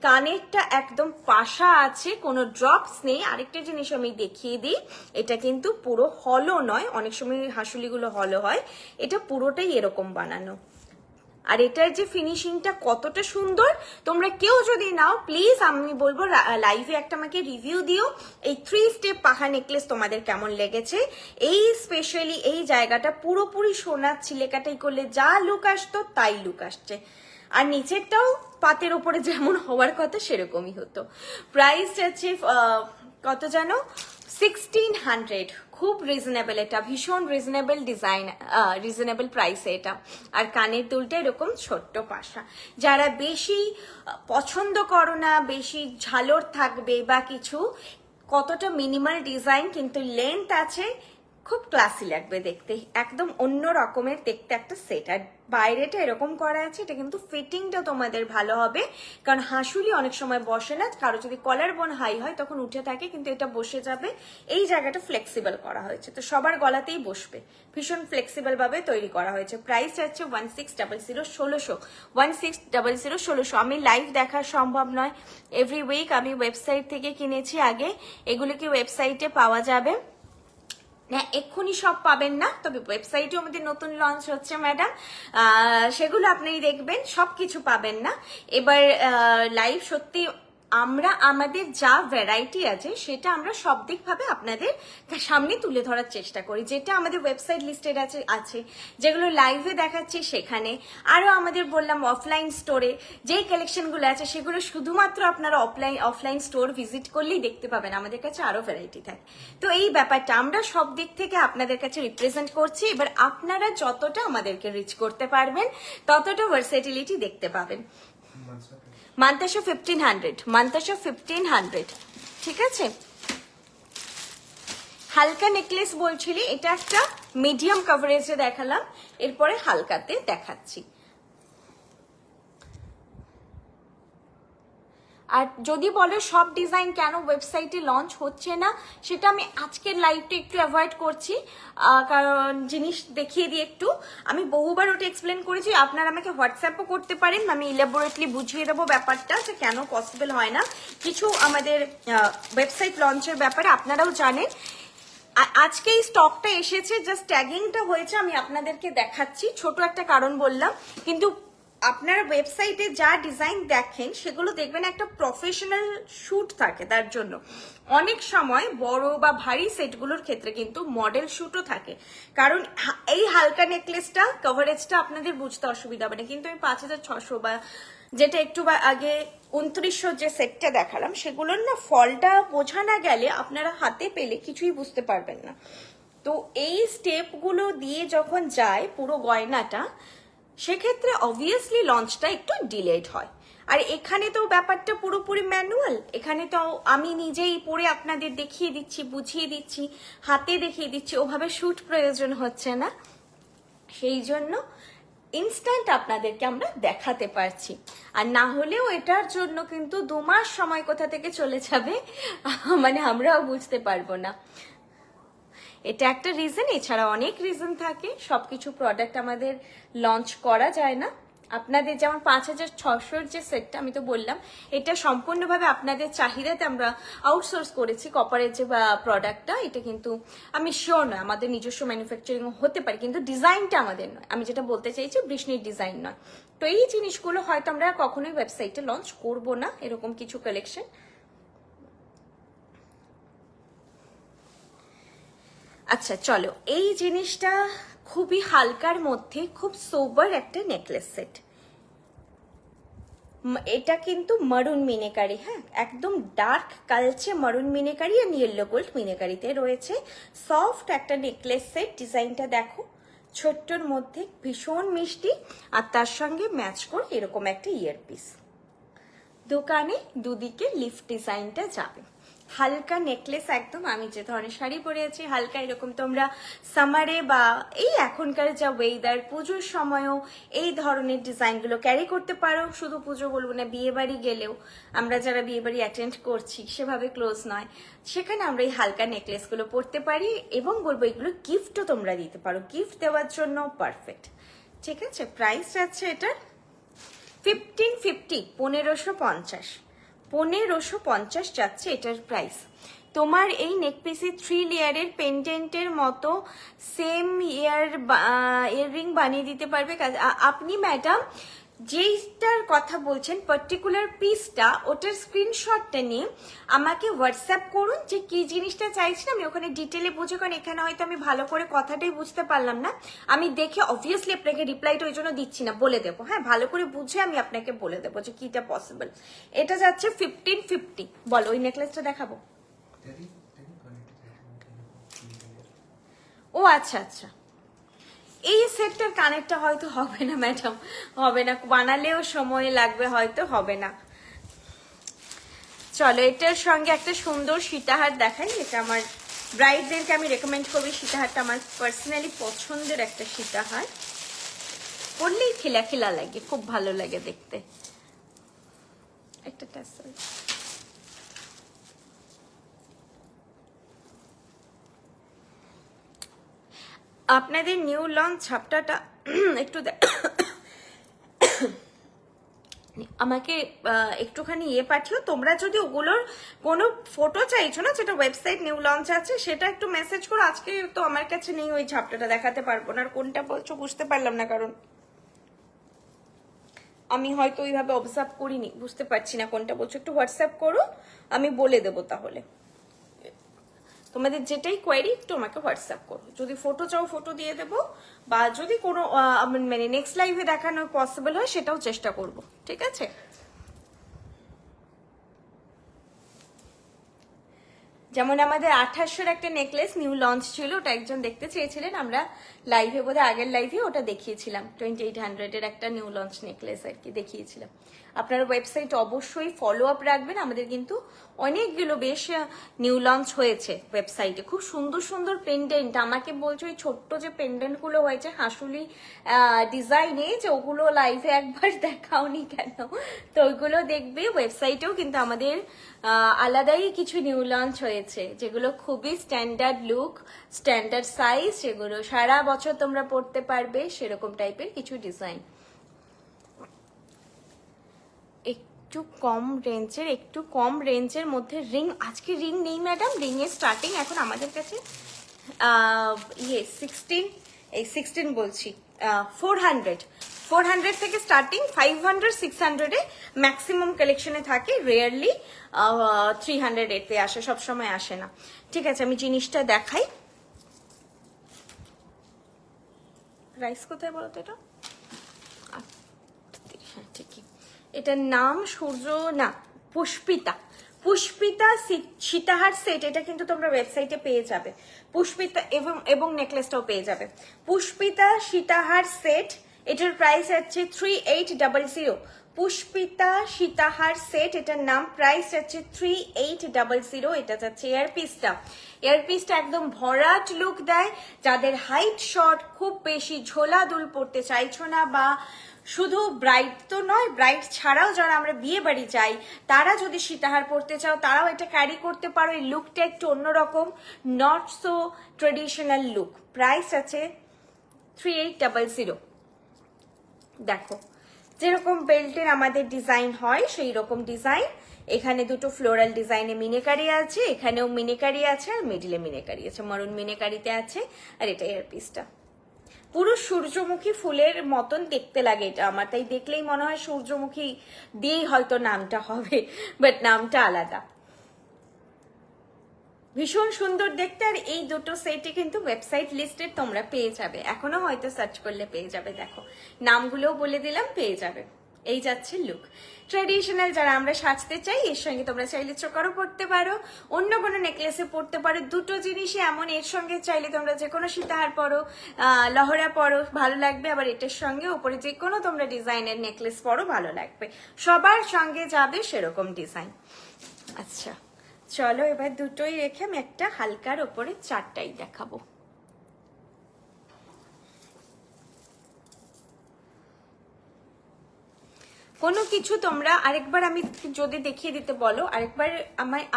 কানেরটা একদম পাশা আছে, কোনো ড্রপস নেই। আরেকটা জিনিস আমি দেখিয়ে দিই, এটা কিন্তু পুরো হলো নয়, অনেক সময় হাসুলিগুলো হলো হয়, এটা পুরোটাই এরকম বানানো। আর এটার যে ফিনিশিংটা কতটা সুন্দর, তোমরা কেউ যদি নাও প্লিজ আমি বলবো লাইভে একটা আমাকে রিভিউ দিও, এই 3 স্টেপ পাখা নেকলেস তোমাদের কেমন লেগেছে। এই স্পেশালি এই জায়গাটা পুরোপুরি সোনার ছিলেকাটাই করলে যা লুক আসতো তাই লুক আসছে। আর নিচেরটাও পাতের ওপরে যেমন হওয়ার কথা সেরকমই হতো। প্রাইস আছে কত জানো? 1600, খুব রিজনেবল, এটা ভীষণ রিজনেবল ডিজাইন, রিজনেবল প্রাইসে এটা। আর কানের দুলটা এরকম ছোট্ট পাশা। যারা বেশি পছন্দ করো না, বেশি ঝালর থাকবে বা কিছু, কতটা মিনিমাল ডিজাইন কিন্তু লেন্থ আছে, খুব ক্লাসি লাগবে দেখতে, একদম অন্য রকমের দেখতে একটা সেট। আর বাইরেটা এরকম করা আছে, এটা কিন্তু ফিটিংটা তোমাদের ভালো হবে, কারণ হাসুলি অনেক সময় বসে না, কারো যদি কলার বোন হাই হয় তখন উঠে থাকে, কিন্তু এটা বসে যাবে। এই জায়গাটা ফ্লেক্সিবল করা হয়েছে, তো সবার গলাতেই বসবে, ভীষণ ফ্লেক্সিবল ভাবে তৈরি করা হয়েছে। প্রাইস যাচ্ছে 1600, 1600। আমি লাইভ দেখা সম্ভব নয়, এভরি উইক আমি ওয়েবসাইট থেকে কিনেছি আগে, এগুলো কি ওয়েবসাইটে পাওয়া যাবে না, এক্ষুনি সব পাবেন না, তবে ওয়েবসাইটেও আমাদের নতুন লঞ্চ হচ্ছে ম্যাডাম, সেগুলো আপনি দেখবেন, সবকিছু পাবেন না। এবার লাইভ সত্যি আমরা আমাদের যা ভ্যারাইটি আছে সেটা আমরা সব দিক ভাবে আপনাদের সামনে তুলে ধরার চেষ্টা করি, যেটা আমাদের ওয়েবসাইট লিস্টেড আছে, যেগুলো লাইভে দেখাচ্ছি সেখানে, আরো আমাদের বললাম অফলাইন স্টোরে যেই কালেকশনগুলো আছে সেগুলো শুধুমাত্র আপনারা অফলাইন স্টোর ভিজিট করলেই দেখতে পাবেন, আমাদের কাছে আরো ভ্যারাইটি থাকে। তো এই ব্যাপারটা আমরা সব দিক থেকে আপনাদের কাছে রিপ্রেজেন্ট করছি। এবার আপনারা যতটা আমাদেরকে রিচ করতে পারবেন ততটা ভার্সেটিলিটি দেখতে পাবেন। মান্তাসা 1500, মান্তাসা 1500, ঠিক আছে। হালকা নেকলেস বলছিলি, এটা একটা মিডিয়াম কভারেজে দেখালাম, এরপরে হালকাতে দেখাচ্ছি। আর যদি বলো সব ডিজাইন কেন ওয়েবসাইটে লঞ্চ হচ্ছে না, সেটা আমি আজকের লাইভটা একটু অ্যাভয়েড করছি, কারণ জিনিস দেখিয়ে দিই একটু। আমি বহুবার ওটা এক্সপ্লেন করেছি, আপনারা আমাকে হোয়াটসঅ্যাপও করতে পারেন, আমি ইলাবোরেটলি বুঝিয়ে দেবো ব্যাপারটা যে কেন পসিবল হয় না কিছু আমাদের ওয়েবসাইট লঞ্চের ব্যাপারে, আপনারাও জানেন। আজকে এই স্টকটা এসেছে, জাস্ট ট্যাগিংটা হয়েছে, আমি আপনাদেরকে দেখাচ্ছি, ছোট একটা কারণ বললাম, কিন্তু আপনার ওয়েবসাইটে যা ডিজাইন দেখেন সেগুলো দেখবেন একটা প্রফেশনাল শুট থাকে, তার জন্য অনেক সময় বড় বা ভারী সেটগুলোর ক্ষেত্রে কিন্তু মডেল শুটও থাকে। কারণ এই হালকা নেকলেসটা কভারেজটা আপনাদের বুঝতে অসুবিধা হবে না, কিন্তু আমি 5600 বা যেটা একটু আগে 2900 যে সেটটা দেখালাম, সেগুলোর না ফলটা বোঝা না গেলে আপনারা হাতে পেলে কিছুই বুঝতে পারবেন না। তো এই স্টেপগুলো দিয়ে যখন যায় পুরো গয়নাটা, সেক্ষেত্রে অবভিয়াসলি লঞ্চটা একটু ডিলেড হয়। আর এখানে তো ব্যাপারটা পুরোপুরি ম্যানুয়াল, এখানে তো আমি নিজেই পরে আপনাদের দেখিয়ে দিচ্ছি, বুঝিয়ে দিচ্ছি, হাতে দেখিয়ে দিচ্ছি, ওভাবে শুট প্রয়োজন হচ্ছে না। সেই জন্য ইনস্ট্যান্ট আপনাদেরকে আমরা দেখাতে পারছি। আর না হলেও এটার জন্য কিন্তু 2 মাস সময় কোথা থেকে চলে যাবে মানে আমরাও বুঝতে পারবো না। এটা একটা রিজন, এছাড়া অনেক রিজন থাকে, সবকিছু প্রোডাক্ট আমাদের লঞ্চ করা যায় না। আপনাদের যেমন 5600 যে সেটটা আমি তো বললাম, এটা সম্পূর্ণভাবে আপনাদের চাহিদাতে আমরা আউটসোর্স করেছি কপারের যে প্রোডাক্টটা। এটা কিন্তু আমি শিওর নয় আমাদের নিজস্ব ম্যানুফ্যাকচারিং হতে পারে, কিন্তু ডিজাইনটা আমাদের নয়। আমি যেটা বলতে চাইছি বৃষ্ণির ডিজাইন নয়। তো এই জিনিসগুলো হয়তো আমরা কখনোই ওয়েবসাইটে লঞ্চ করব না, এরকম কিছু কালেকশন। আচ্ছা চলো, এই জিনিসটা খুবই হালকার মধ্যে খুব সোবার একটা নেকলেস সেট। এটা কিন্তু মারুন মিনেকারি, হ্যাঁ একদম ডার্ক কালচে মারুন মিনেকারি আর ইয়েলো গোল্ড মিনেকারিতে রয়েছে। সফট একটা নেকলেস সেট, ডিজাইনটা দেখো ছোট্টর মধ্যে ভীষণ মিষ্টি, আর তার সঙ্গে ম্যাচ করে এরকম একটা ইয়ারপিস। দোকানে দুদিকে লিফ ডিজাইনটা যাবে। হালকা নেকলেস একদম, আমি যে ধরনের শাড়ি পরে আছি হালকা এরকম তোমরা সামারে বা এই এখনকার যা ওয়েদার পুজোর সময়ও এই ধরনের ডিজাইনগুলো ক্যারি করতে পারো। শুধু পুজো বলবো না, বিয়ে বাড়ি গেলেও আমরা যারা বিয়ে বাড়ি অ্যাটেন্ড করছি সেভাবে ক্লোজ নয়, সেখানে আমরা এই হালকা নেকলেসগুলো পরতে পারি। এবং বলবো এগুলো গিফটও তোমরা দিতে পারো, গিফট দেওয়ার জন্য পারফেক্ট। ঠিক আছে, প্রাইস আছে এটার 1550, 1550, 1550 যাচ্ছে এটার প্রাইস। তোমার এই নেকপিসে 3 লেয়ারের পেন্ডেন্টের মতো সেম ইয়াররিং বানিয়ে দিতে পারবে আপনি ম্যাডাম। যেইটার কথা বলছেন পার্টিকুলার পিসটা, ওটার স্ক্রিনশটটা নিয়ে আমাকে হোয়াটসঅ্যাপ করুন যে কি জিনিসটা চাইছেন, আমি ওখানে ডিটেলে বুঝে। কারণ এখানে হয়তো আমি ভালো করে কথাটাই বুঝতে পারলাম না, আমি দেখে অবভিয়াসলি আপনাকে রিপ্লাইটা ওই জন্য দিচ্ছি না, বলে দেবো। হ্যাঁ, ভালো করে বুঝে আমি আপনাকে বলে দেবো যে কিটা পসিবল। এটা যাচ্ছে 1550। বলো, ওই নেকলেসটা দেখাবো? ও আচ্ছা আচ্ছা, এই সেটটার কানেরটা হয়তো হবে না ম্যাডাম, হবে না, বানালেও সময় লাগবে, হয়তো হবে না। চলো, এটার সঙ্গে একটা সুন্দর সীতাহার দেখাই। এটা আমার ব্রাইডদেরকে আমি রেকমেন্ড করবি। সীতাহারটা আমার পার্সোনালি পছন্দের একটা সীতাহার, পরলেই খিলা খিলা লাগে, খুব ভালো লাগে দেখতে। একটা টাসেল, আপনাদের নিউ লঞ্চ ঝাপটাটা একটু আমাকে একটুখানি পাঠিও। তোমরা যদি ওগুলোর কোনো ফটো চাইছো না, যেটা ওয়েবসাইট নিউ লঞ্চ আছে, সেটা একটু মেসেজ করো। আজকে তো আমার কাছে নেই, ওই ঝাপটাটা দেখাতে পারবো না। আর কোনটা বলছো বুঝতে পারলাম না, কারণ আমি হয়তো ওইভাবে অবজার্ভ করিনি, বুঝতে পারছি না কোনটা বলছো। একটু হোয়াটসঅ্যাপ করো, আমি বলে দেবো। তাহলে তোমাদের যেটাই কোয়েরি একটু আমাকে হোয়াটসঅ্যাপ করো। যদি ফটো চাও ফটো দিয়ে দেবো, বা যদি কোনো মানে নেক্সট লাইভে দেখানো পসিবল হয় সেটাও চেষ্টা করব। ঠিক আছে, যেমন আমাদের 2800 একটা নেকলেস নিউ লঞ্চ ছিল, ওটা একজন দেখতে চেয়েছিলেন, আমরা লাইভে বোধহয় আগের লাইভে ওটা দেখিয়েছিলাম। 2800 একটা নিউ লঞ্চ নেকলেস আর কি দেখিয়েছিলাম। আপনারা ওয়েবসাইট অবশ্যই ফলো আপ রাখবেন। আমাদের কিন্তু অনেকগুলো বেশ নিউ লঞ্চ হয়েছে ওয়েবসাইটে, খুব সুন্দর সুন্দর পেন্ডেন্ট। আমাকে বলছো ওই ছোট্ট যে পেন্ডেন্ট গুলো হয়েছে হাসুলি ডিজাইনে, যে ওগুলো লাইভে একবার দেখাওনি কেন? তো ওইগুলো দেখবে। ওয়েবসাইটেও কিন্তু আমাদের আলাদাই কিছু নিউ লঞ্চ হয়েছে, যেগুলো খুবই স্ট্যান্ডার্ড লুক, স্ট্যান্ডার্ড সাইজ, সেগুলো সারা বছর তোমরা পড়তে পারবে, সেরকম টাইপের কিছু ডিজাইন। একটু কম রেঞ্জের মধ্যে রিং, আজকে রিং নেই ম্যাডাম, রিং এর স্টার্টিং এখন আমাদের কাছে 16 বলছি, 400 থেকে স্টার্টিং, 500 600 ম্যাক্সিমাম কালেকশনে থাকে, রেয়ারলি 300 এতে আসে, সবসময় আসে না। ঠিক আছে, আমি জিনিসটা দেখাই। রাইস কোথায় বলো তো? এটা হ্যাঁ ঠিকই, এটার নাম সূর্য না, পুষ্পিতা সীতাহার সেট। এটা কিন্তু তোমরা ওয়েবসাইটে পেয়ে যাবে। পুষ্পিতা এবং নেকলেসটাও পেয়ে যাবে। পুষ্পিতা সীতাহার সেট, এটার প্রাইস আছে 3800, পুষ্পিতা সীতাহার সেট, এটার নাম, প্রাইস আছে 3800। এটা যাচ্ছে এয়ারপিসটা। এয়ারপিসটা একদম ভরাট লুক দেয়। যাদের হাইট শর্ট, খুব বেশি ঝোলা দুল পড়তে চাইছো না, বা শুধু ব্রাইড তো নয়, ব্রাইড ছাড়াও যারা আমরা বিয়ে বাড়ি যাই তারা যদি সীতাহার পড়তে চাও তারাও এটা ক্যারি করতে পারো। এই লুকটা একটু অন্যরকম, not so traditional look. Price আছে 3800। দেখো যেরকম বেল্টের আমাদের ডিজাইন হয় সেই রকম ডিজাইন। এখানে দুটো ফ্লোরাল ডিজাইনে মিনেকারি আছে, এখানেও মিনেকারি আছে, আর মিডিলে মিনেকারি আছে, মারুন মিনেকারিতে আছে। আর এটা এয়ারপিসটা পুরো সূর্যমুখী ফুলের মতন দেখতে লাগে এটা আমার, তাই দেখলেই মনে হয় সূর্যমুখী দিয়েই হয়তো নামটা হবে, বাট নামটা আলাদা। ভীষণ সুন্দর দেখতে। আর এই দুটো সেটই কিন্তু ওয়েবসাইট লিস্টেড, তোমরা পেয়ে যাবে, এখনো হয়তো সার্চ করলে পেয়ে যাবে। দেখো নামগুলোও বলে দিলাম, পেয়ে যাবে। এই যাচ্ছে লুক। ট্রেডিশনাল যারা আমরা সাজতে চাই, এর সঙ্গে তোমরা চাইলে চোকারও পরতে পারো, অন্য কোনো নেকলেসে পরতে পারো। দুটো জিনিসই এমন, এর সঙ্গে চাইলে তোমরা যে কোনো সীতাহার পরো, লহরা পরো, ভালো লাগবে। আবার এটার সঙ্গে উপরে যে কোনো তোমরা ডিজাইনের নেকলেস পরো, ভালো লাগবে। সবার সঙ্গে যাবে সেরকম ডিজাইন। আচ্ছা চলো এবার দুটোই রেখে আমি একটা হালকার ওপরে চারটাই দেখাবো। কোনো কিছু তোমরা আরেকবার আমি যদি দেখিয়ে দিতে বলো, আরেকবার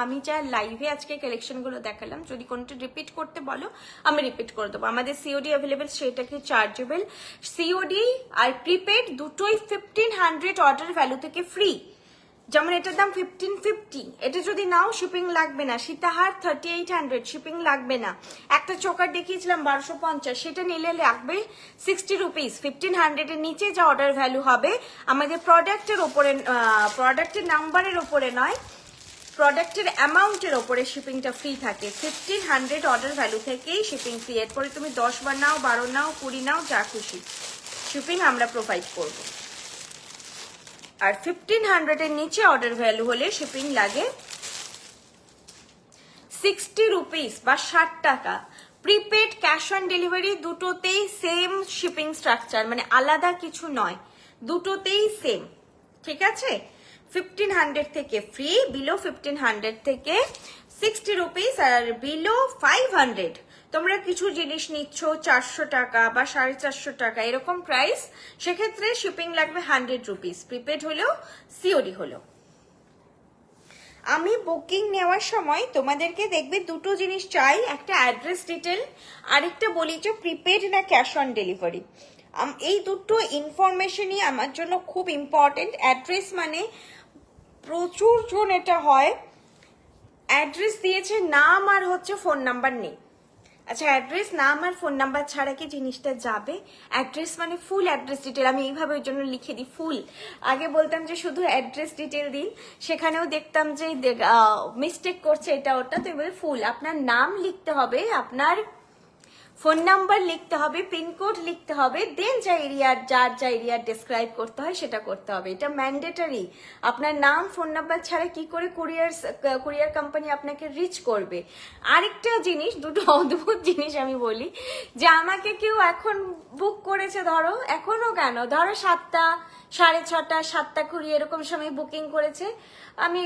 আমি যা লাইভে আজকে কালেকশনগুলো দেখালাম, যদি কোনটা রিপিট করতে বলো আমি রিপিট করে দেবো। আমাদের সিওডি অ্যাভেলেবেল, সেটাকে চার্জেবল। সিওডি আর প্রিপেড দুটোই 1500 অর্ডার ভ্যালু থেকে ফ্রি। যেমন এটার দাম 1550, এটা যদি নাও শিপিং লাগবে না। সীতাহার 3800, শিপিং লাগবে না। একটা চোকার দেখিয়েছিলাম 1250, সেটা নিলে লাগবে 60 রুপিস। 1500 এর নিচে যা অর্ডার ভ্যালু হবে, আমাদের প্রোডাক্টের ওপরে, প্রোডাক্টের নাম্বারের ওপরে নয়, প্রোডাক্টের অ্যামাউন্টের ওপরে শিপিংটা ফ্রি থাকে। 1500 অর্ডার ভ্যালু থেকেই শিপিং ফ্রি। এরপরে তুমি 10 বার নাও, 12 নাও, 20 নাও, যা খুশি শিপিং আমরা প্রোভাইড করবো। আর 1500 এর নিচে অর্ডার ভ্যালু হলে শিপিং লাগে 60 রুপিস বা 60 টাকা। প্রিপেড, ক্যাশ অন ডেলিভারি দুটোতেই সেম শিপিং স্ট্রাকচার, মানে আলাদা কিছু নয়, দুটোতেই সেম। ঠিক আছে, 1500 থেকে ফ্রি, বিলো 1500 থেকে 60 রুপিস, আর বিলো 500 তোমরা কিছু জিনিস নিচ্ছ 400 টাকা বা 450 টাকা এরকম প্রাইস, সেক্ষেত্রে শিপিং লাগবে 100 রুপিস, প্রিপেড হলেও সিওডি হলো। আমি বুকিং নেওয়ার সময় তোমাদেরকে দেখবে দুটো জিনিস চাই, একটা অ্যাড্রেস ডিটেল, আরেকটা বলি যে প্রিপেড না ক্যাশ অন ডেলিভারি। এই দুটো ইনফরমেশনই আমার জন্য খুব ইম্পর্টেন্ট। অ্যাড্রেস মানে প্রচুর জন এটা হয়, অ্যাড্রেস দিয়েছে, নাম আর হচ্ছে ফোন নাম্বার নেই। আচ্ছা অ্যাড্রেস, নাম আর ফোন নাম্বার ছাড়া কি জিনিসটা যাবে? অ্যাড্রেস মানে ফুল অ্যাড্রেস ডিটেল, আমি এইভাবে ওই জন্য লিখে দিই ফুল। আগে বলতাম যে শুধু অ্যাড্রেস ডিটেল দিন, সেখানেও দেখতাম যে মিস্টেক করছে এটা ওটা, তো এবার ফুল আপনার নাম লিখতে হবে, আপনার ফোন নাম্বার লিখতে হবে, পিনকোড লিখতে হবে, দেন যা এরিয়ার, যার যা এরিয়ার ডেসক্রাইব করতে হয় সেটা করতে হবে। এটা ম্যান্ডেটরি। আপনার নাম ফোন নাম্বার ছাড়া কি করে কুরিয়ার কোম্পানি আপনাকে রিচ করবে? আরেকটা জিনিস, দুটো অদ্ভুত জিনিস আমি বলি, যে আমাকে কেউ এখন বুক করেছে, ধরো এখনো কেন, ধরো 7টা, 6:30, 7:20 এরকম সময় বুকিং করেছে, আমি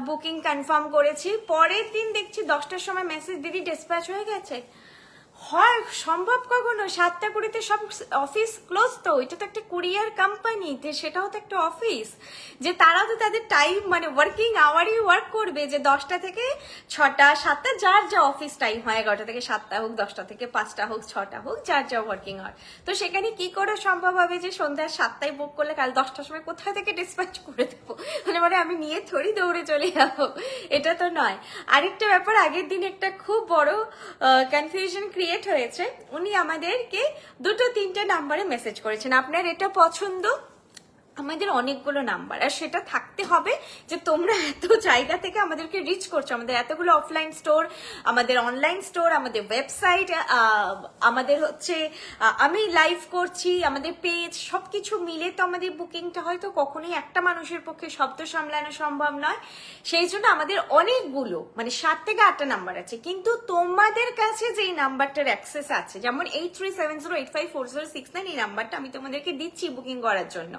বুকিং কনফার্ম করেছি, পরের দিন দেখছি 10টার সময় মেসেজ, দিদি ডিসপ্যাচ হয়ে গেছে। হয় সম্ভব কখনো? 7:20 সব অফিস ক্লোজ, তো এটা তো একটা কুরিয়ার কোম্পানি, সেটাও তো একটা অফিস, যে তারাও তো তাদের টাইম মানে ওয়ার্কিং আওয়ারই ওয়ার্ক করবে, যে 10টা থেকে 6টা, 7টা, যার যা অফিস টাইম হয়, 11টা থেকে 7টা হোক, 10টা থেকে 5টা হোক, 6টা হোক, যার যা ওয়ার্কিং আওয়ার। তো সেখানে কি করে সম্ভব হবে যে সন্ধ্যা 7টায় বুক করলে কাল 10টার সময় কোথা থেকে ডিসপ্যাচ করে দেবো? মানে আমি নিয়ে থরি দৌড়ে চলে যাবো, এটা তো নয়। আরেকটা ব্যাপার, আগের দিন একটা খুব বড় কনফিউশন ক্রিয়েট হয়েছে। উনি আমাদেরকে 2-3টে নাম্বারে মেসেজ করেছেন, আপনার এটা পছন্দ, আমাদের অনেকগুলো নাম্বার, আর সেটা থাকতে হবে যে তোমরা এত জায়গা থেকে আমাদেরকে রিচ করছো, আমাদের এতগুলো অফলাইন স্টোর, আমাদের অনলাইন স্টোর, আমাদের ওয়েবসাইট, আমাদের হচ্ছে আমি লাইভ করছি, আমাদের পেজ, সবকিছু মিলে তো আমাদের বুকিংটা হয়তো কখনোই একটা মানুষের পক্ষে শব্দ সামলানো সম্ভব নয়। সেই জন্য আমাদের অনেকগুলো, মানে 7 থেকে 8টা নাম্বার আছে, কিন্তু তোমাদের কাছে যেই নাম্বারটার অ্যাক্সেস আছে, যেমন 8370854069, এই নাম্বারটা আমি তোমাদেরকে দিচ্ছি বুকিং করার জন্য।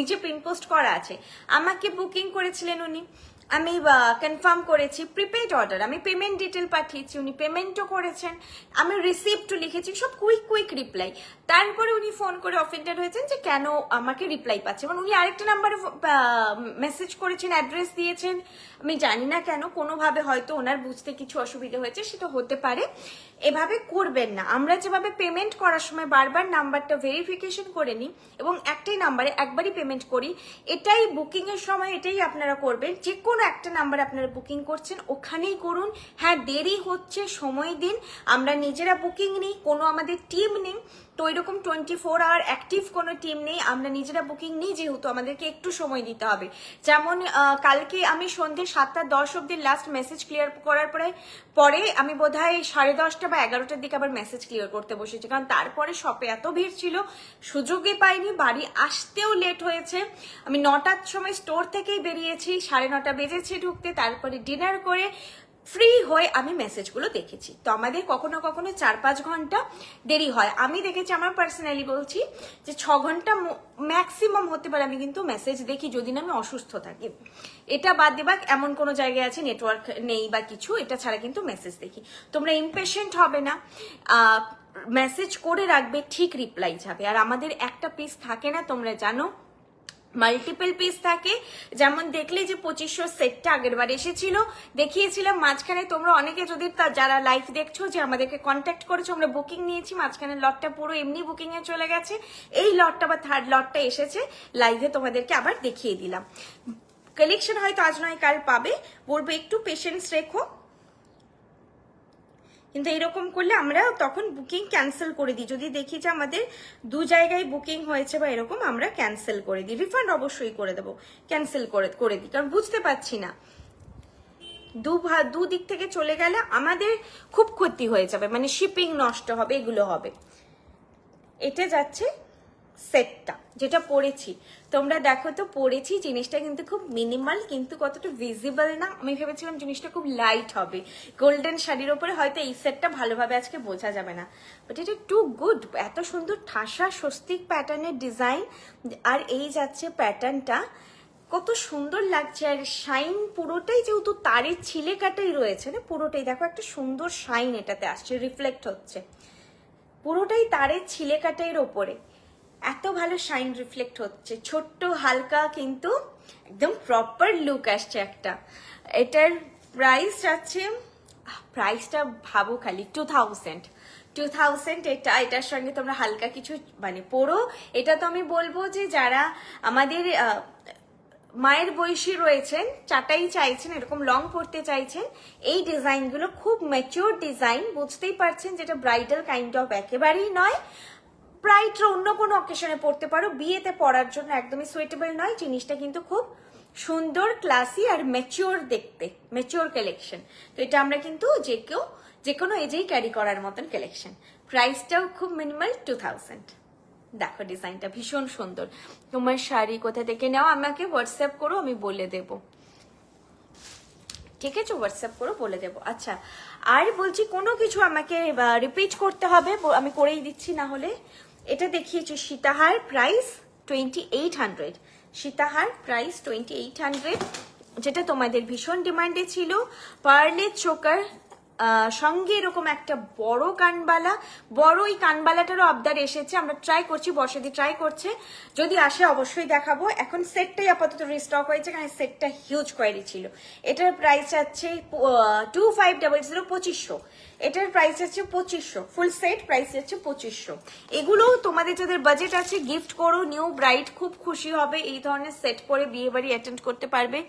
পেজে পিন পোস্ট করা আছে। আমাকে বুকিং করেছিলেন উনি, আমি কনফার্ম করেছি, প্রিপেড অর্ডার, আমি পেমেন্ট ডিটেল পাঠিয়েছি, উনি পেমেন্টও করেছেন, আমি রিসিপ্টও লিখেছি, সব কুইক রিপ্লাই। তারপরে উনি ফোন করে অফেন্ডেড হয়েছেন যে কেন আমাকে রিপ্লাই পাচ্ছে, মানে উনি আরেকটা নাম্বারে মেসেজ করেছেন, অ্যাড্রেস দিয়েছেন, আমি জানি না কেন, কোনোভাবে হয়তো ওনার বুঝতে কিছু অসুবিধা হয়েছে, সেটা হতে পারে। এভাবে করবেন না। আমরা যেভাবে পেমেন্ট করার সময় বারবার নাম্বারটা ভেরিফিকেশন করে নিই এবং একটাই নাম্বারে একবারই পেমেন্ট করি, এটাই বুকিং এর সময় এটাই আপনারা করবেন। যে কোনো একটা নাম্বার আপনারা বুকিং করছেন ওখানেই করুন। হ্যাঁ, দেরি হচ্ছে, সময় দিন, আমরা নিজেরা বুকিং নিই, কোনো আমাদের টিম নেই, তো এরকম 24 আওয়ার অ্যাক্টিভ কোনো টিম নেই, আমরা নিজেরা বুকিং নিই, যেহেতু আমাদেরকে একটু সময় দিতে হবে। যেমন কালকে আমি সন্ধ্যে 7:10 অব্দি লাস্ট মেসেজ ক্লিয়ার করার পরে আমি বোধহয় 10:30 বা 11টার দিকে আবার মেসেজ ক্লিয়ার করতে বসেছি, কারণ তারপরে শপে এত ভিড় ছিল, সুযোগই পাইনি, বাড়ি আসতেও লেট হয়েছে। আমি 9টার সময় স্টোর থেকেই বেরিয়েছি, 9:30 বেজেছে ঢুকতে, তারপরে ডিনার করে ফ্রি হয়ে আমি মেসেজগুলো দেখেছি। তো আমাদের কখনো কখনো 4-5 ঘন্টা দেরি হয়। আমি দেখেছি, আমার পার্সোনালি বলছি যে 6 ঘন্টা ম্যাক্সিমাম হতে পারে আমি কিন্তু মেসেজ দেখি, যদি না আমি অসুস্থ থাকি। এটা বাদ দেবা, এমন কোনো জায়গায় আছে নেটওয়ার্ক নেই বা কিছু, এটা ছাড়া কিন্তু মেসেজ দেখি। তোমরা ইমপেশেন্ট হবে না, মেসেজ করে রাখবে, ঠিক রিপ্লাই যাবে। আর আমাদের একটা পিস থাকে না, তোমরা জানো, মাল্টিপল পিস থাকে। যেমন দেখলে যে 2500 সেটটা আগের বার এসেছিল, দেখিয়েছিলাম মাঝখানে, তোমরা অনেকে যদি যারা লাইভ দেখছো যে আমাদেরকে কন্ট্যাক্ট করেছো, আমরা বুকিং নিয়েছি, মাঝখানে লটটা পুরো এমনি বুকিং এ চলে গেছে, এই লটটা বা থার্ড লটটা এসেছে, লাইভে তোমাদেরকে আবার দেখিয়ে দিলাম। কালেকশন হয়তো আজ নয় কাল পাবে, বলবো একটু পেশেন্স রেখো, কিন্তু এরকম করলে আমরা তখন বুকিং ক্যান্সেল করে দিই। যদি দেখি যে আমাদের 2 জায়গায় বুকিং হয়েছে বা এরকম, আমরা ক্যান্সেল করে দিই, রিফান্ড অবশ্যই করে দেবো, ক্যান্সেল করে দিই, কারণ বুঝতে পারছি না, দু দিক থেকে চলে গেলে আমাদের খুব ক্ষতি হয়ে যাবে, মানে শিপিং নষ্ট হবে, এগুলো হবে। এটা যাচ্ছে সেটটা যেটা পরেছি, তোমরা দেখো তো, পরেছি জিনিসটা কিন্তু খুব মিনিমাল, কিন্তু কতটা ভিজিবল না। আমি ভেবেছিলাম জিনিসটা খুব লাইট হবে, গোল্ডেন শাড়ির ওপরে হয়তো এই সেটটা ভালোভাবে আজকে বোঝা যাবে না, বাট এটা টু গুড। এত সুন্দর ঠাসা স্বস্তিক প্যাটার্নের ডিজাইন, আর এই যাচ্ছে প্যাটার্নটা, কত সুন্দর লাগছে। আর শাইন পুরোটাই, যেহেতু তারের ছিলে কাটাই রয়েছে না, পুরোটাই দেখো একটা সুন্দর শাইন এটাতে আসছে, রিফ্লেক্ট হচ্ছে, পুরোটাই তারের ছিলে কাটাইয়ের ওপরে এত ভালো শাইন রিফ্লেক্ট হচ্ছে, ছোট্ট হালকা কিন্তু একদম প্রপার লুক আসছে একটা। এটার প্রাইস আছে, প্রাইসটা ভাবো খালি 2000 এটার সঙ্গে তোমরা হালকা কিছু মানে পরো। এটা তো আমি বলবো যে যারা আমাদের মায়ের বয়সী রয়েছেন, চাটাই চাইছেন, এরকম লং পরতে চাইছেন, এই ডিজাইনগুলো খুব ম্যাচিওর ডিজাইন, বুঝতেই পারছেন যেটা ব্রাইডাল কাইন্ড অফ একেবারেই নয়, ব্রাইডরা অন্য কোনো অকেশনে পড়তে পারো, বিয়েতে পরার জন্য একদমই সুইটেবল নয়। জিনিসটা কিন্তু খুব সুন্দর, ক্লাসি আর ম্যাচিওর দেখতে, ম্যাচিওর কালেকশন। তো এটা আমরা কিন্তু যে কোনো এজেই ক্যারি করার মতন কালেকশন। প্রাইসটাও খুব মিনিমাল, 2000। দেখো ডিজাইনটা ভীষণ সুন্দর। তোমার শাড়ি কোথা থেকে নাও আমাকে হোয়াটসঅ্যাপ করো, আমি বলে দেব, ঠিক আছে? হোয়াটসঅ্যাপ করো, বলে দেবো। আচ্ছা, আর বলছি কোনো কিছু আমাকে রিপিট করতে হবে, আমি করেই দিচ্ছি, না হলে। এটা দেখিয়েছি সীতাহার, প্রাইস 2800, সীতাহার প্রাইস 2800, যেটা তোমাদের ভীষণ ডিমান্ডে ছিল। পার্লের চোকার সঙ্গে এরকম একটা বড় কানবালা, বড় এই কানবালাটারও আবদার এসেছে, আমরা ট্রাই করছি, বর্ষাদি ট্রাই করছে, যদি আসে অবশ্যই দেখাবো। এখন সেটটাই আপাতত রিস্টক হয়েছে, কারণ সেটটা হিউজ কোয়ারি ছিল। এটার প্রাইস আছে 2500, 2500, এটার প্রাইস আছে 2500, ফুল সেট প্রাইস আছে 2500। এগুলো তোমাদের যাদের বাজেট আছে গিফট করো, নিউ ব্রাইড খুব খুশি হবে, এই ধরনের সেট পরে বিয়ে বাড়ি অ্যাটেন্ড করতে পারবে।